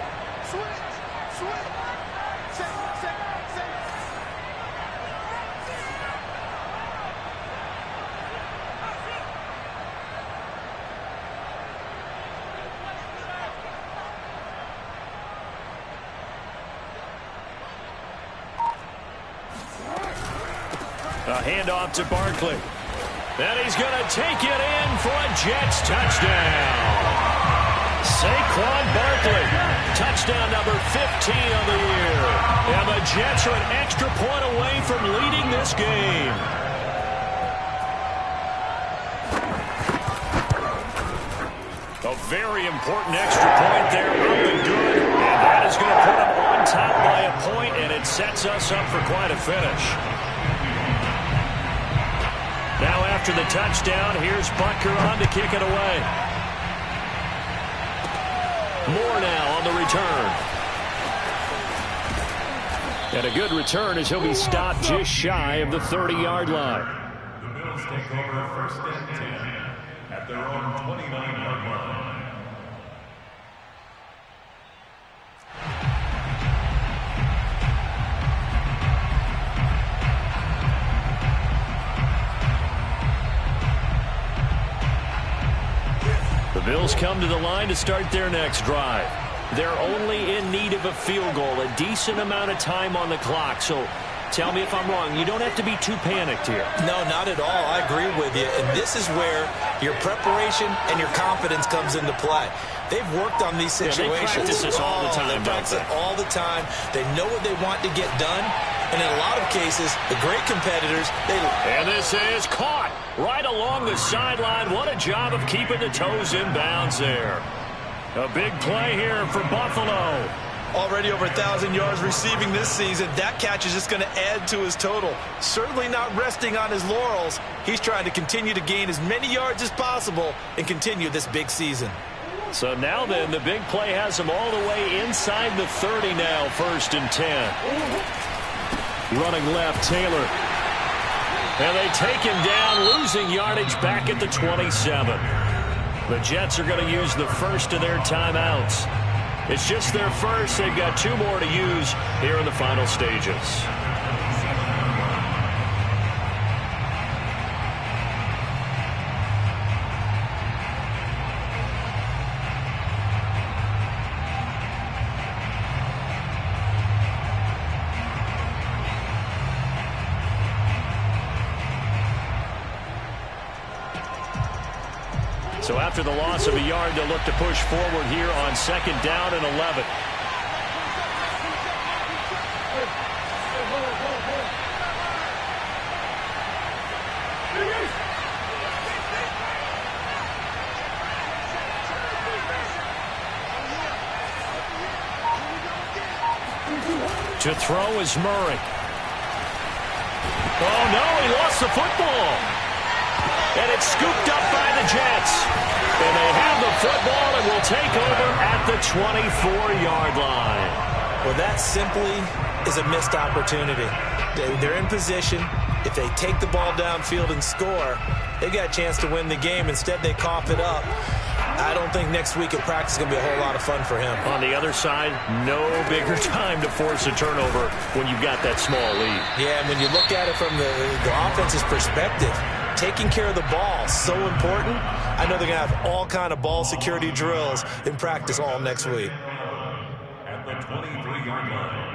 A handoff to Barkley. And he's going to take it in for a Jets touchdown. Saquon Barkley, touchdown number 15 of the year. And the Jets are an extra point away from leading this game. A very important extra point there, up and good. And that is going to put them on top by a point, and it sets us up for quite a finish. Now after the touchdown, here's Butker on to kick it away. Moore now on the return. And a good return as he'll be stopped just shy of the 30-yard line. Jets take over 1st and 10 at their own 29-yard line. The Bills come to the line to start their next drive. They're only in need of a field goal, a decent amount of time on the clock. So tell me if I'm wrong. You don't have to be too panicked here. No, not at all. I agree with you. And this is where your preparation and your confidence comes into play. They've worked on these situations. They practice this all the time. They practice it all the time. They know what they want to get done. And in a lot of cases, the great competitors, And this is caught right along the sideline. What a job of keeping the toes in bounds there. A big play here for Buffalo. Already over 1,000 yards receiving this season. That catch is just going to add to his total. Certainly not resting on his laurels. He's trying to continue to gain as many yards as possible and continue this big season. So now then, the big play has him all the way inside the 30 now, 1st and 10. Running left, Taylor. And they take him down, losing yardage back at the 27. The Jets are going to use the first of their timeouts. It's just their first. They've got 2 more to use here in the final stages. So after the loss of a yard, they'll look to push forward here on 2nd down and 11. To throw is Murray. Oh, no, he lost the football. And it's scooped up by the Jets. And they have the football and will take over at the 24-yard line. Well, that simply is a missed opportunity. They're in position. If they take the ball downfield and score, they got a chance to win the game. Instead, they cough it up. I don't think next week at practice is going to be a whole lot of fun for him. On the other side, no bigger time to force a turnover when you've got that small lead. Yeah, and when you look at it from the offense's perspective, taking care of the ball, so important. I know they're going to have all kind of ball security drills in practice all next week. At the 23-yard line.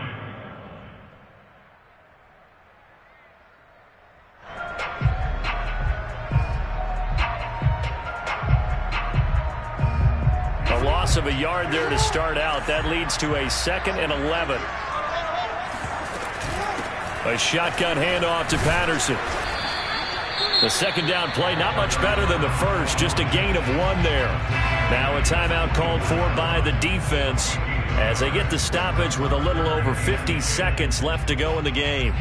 A loss of a yard there to start out. That leads to a 2nd and 11. A shotgun handoff to Patterson. The 2nd down play, not much better than the first, just a gain of 1 there. Now a timeout called for by the defense as they get the stoppage with a little over 50 seconds left to go in the game.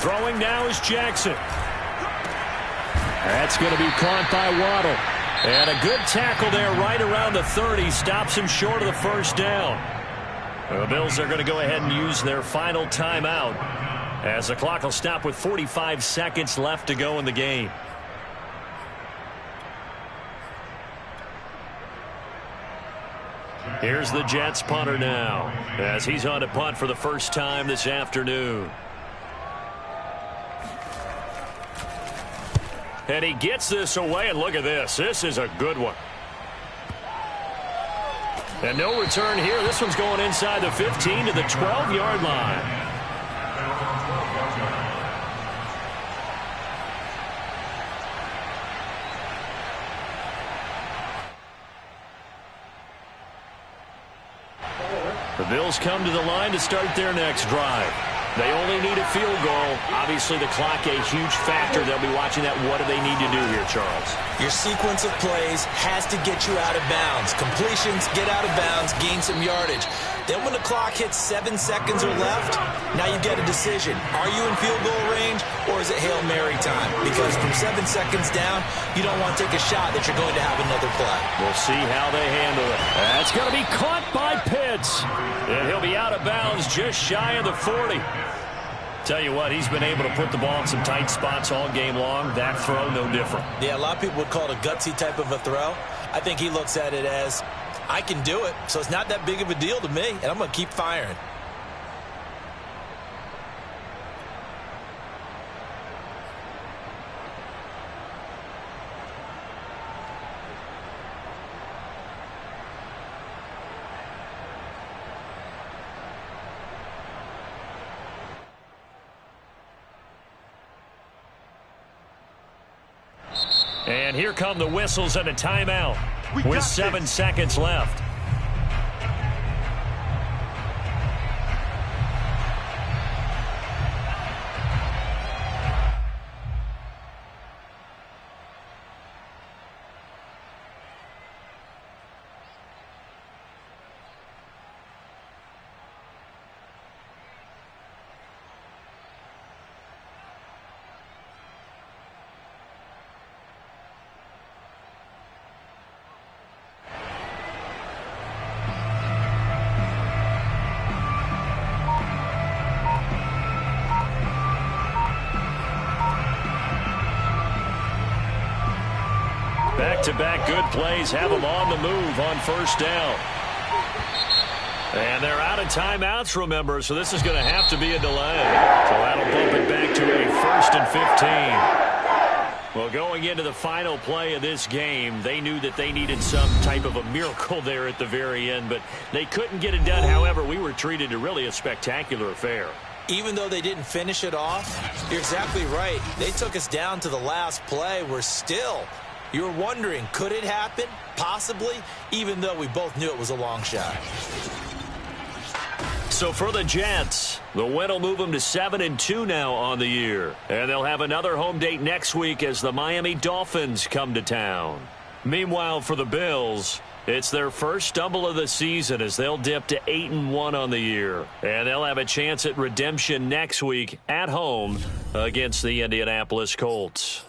Throwing now is Jackson. That's going to be caught by Waddle. And a good tackle there right around the 30. Stops him short of the 1st down. The Bills are going to go ahead and use their final timeout as the clock will stop with 45 seconds left to go in the game. Here's the Jets punter now as he's on to punt for the first time this afternoon. And he gets this away, and look at this. This is a good one. And no return here. This one's going inside the 15 to the 12-yard line. The Bills come to the line to start their next drive. They only need a field goal. Obviously, the clock a huge factor. They'll be watching that. What do they need to do here, Charles? Your sequence of plays has to get you out of bounds. Completions, get out of bounds, gain some yardage. Then when the clock hits 7 seconds or left, now you get a decision. Are you in field goal range, or is it Hail Mary time? Because from 7 seconds down, you don't want to take a shot that you're going to have another play. We'll see how they handle it. That's going to be caught by Pitts. And he'll be out of bounds just shy of the 40. Tell you what, he's been able to put the ball in some tight spots all game long. That throw, no different. Yeah, a lot of people would call it a gutsy type of a throw. I think he looks at it as, I can do it, so it's not that big of a deal to me, and I'm going to keep firing. And here come the whistles and a timeout with 7 seconds left. Back-to-back good plays have them on the move on first down. And they're out of timeouts, remember, so this is going to have to be a delay. So that'll bump it back to a 1st and 15. Well, going into the final play of this game, they knew that they needed some type of a miracle there at the very end, but they couldn't get it done. However, we were treated to really a spectacular affair. Even though they didn't finish it off, you're exactly right. They took us down to the last play. We're still... You were wondering, could it happen? Possibly, even though we both knew it was a long shot. So for the Jets, the win will move them to 7-2 now on the year. And they'll have another home date next week as the Miami Dolphins come to town. Meanwhile, for the Bills, it's their first stumble of the season as they'll dip to 8-1 on the year. And they'll have a chance at redemption next week at home against the Indianapolis Colts.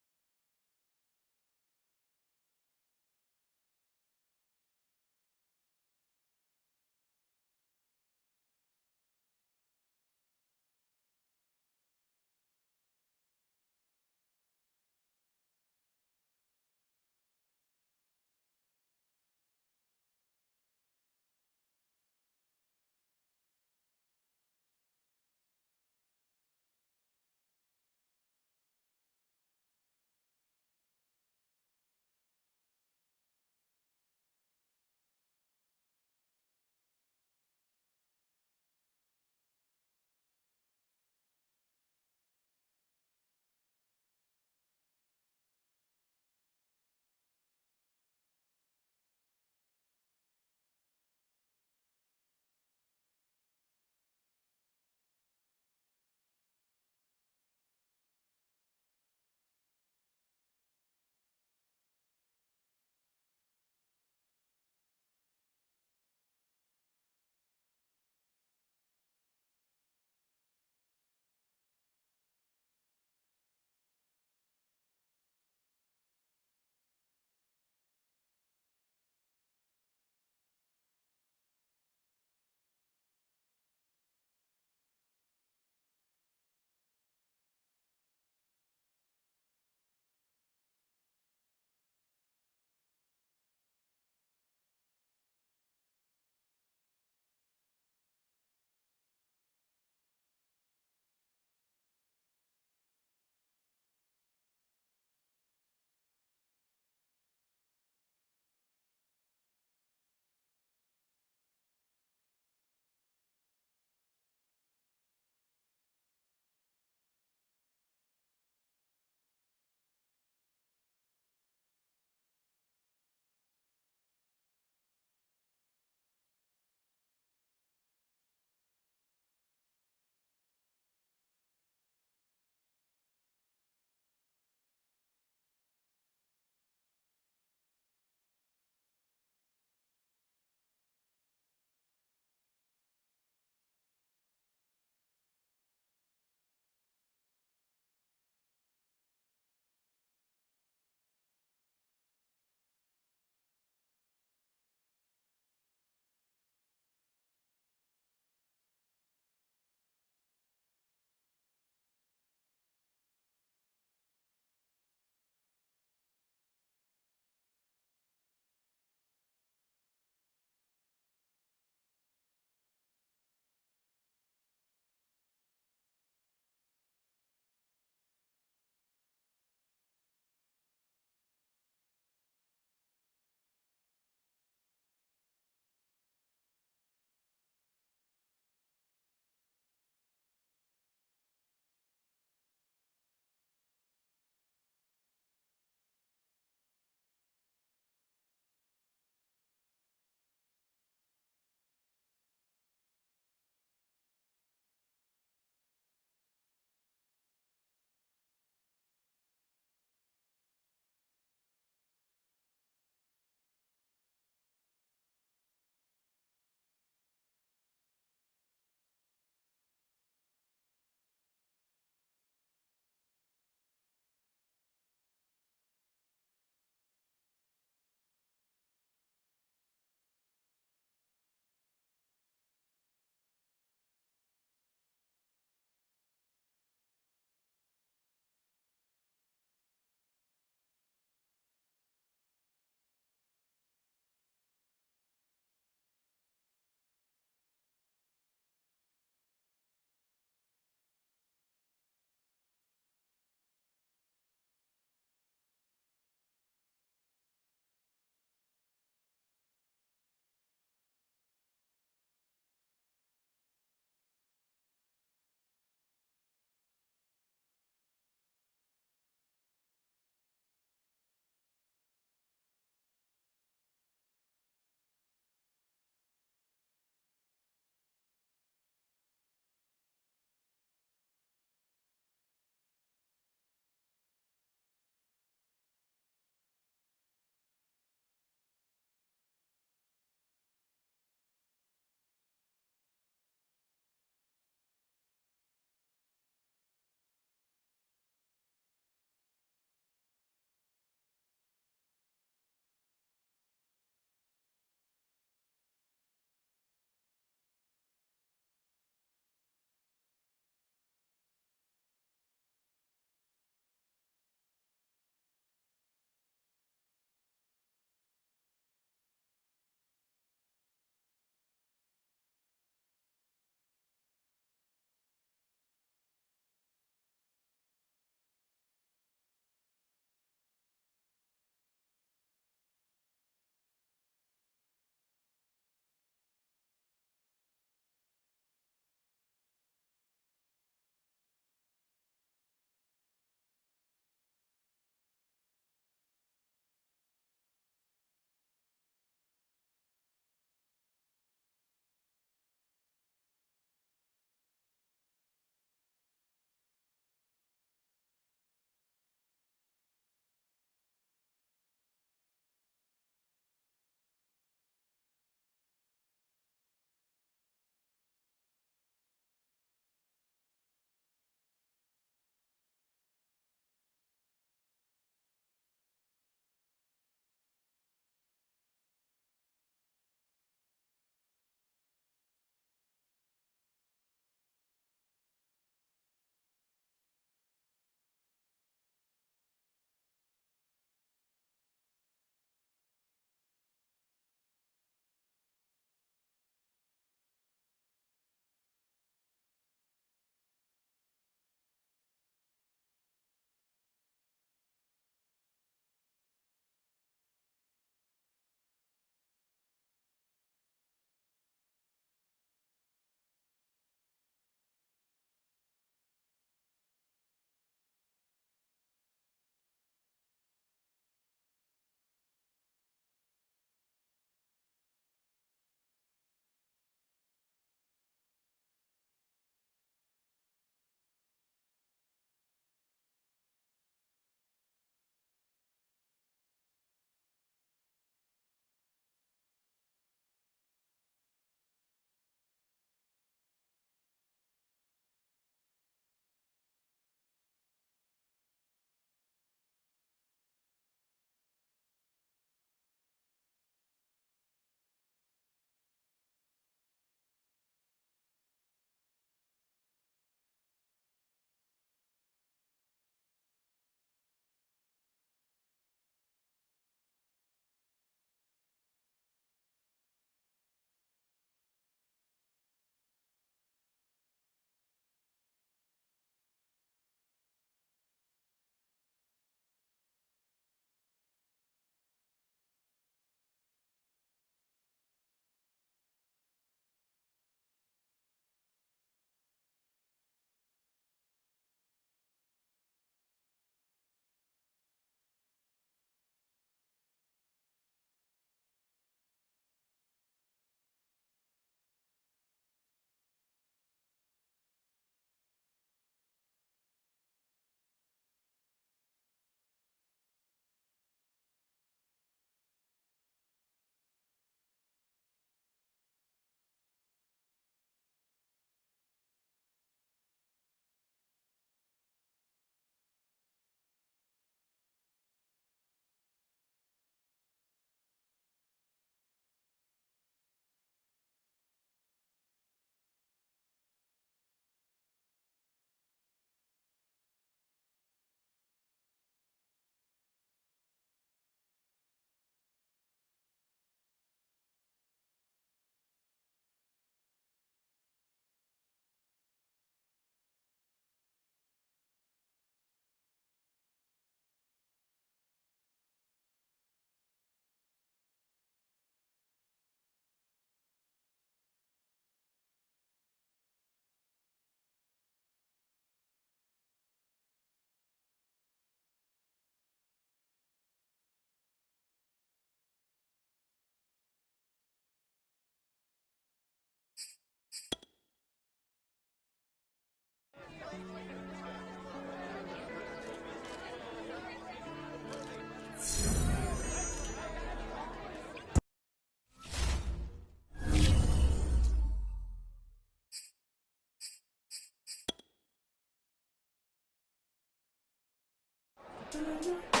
you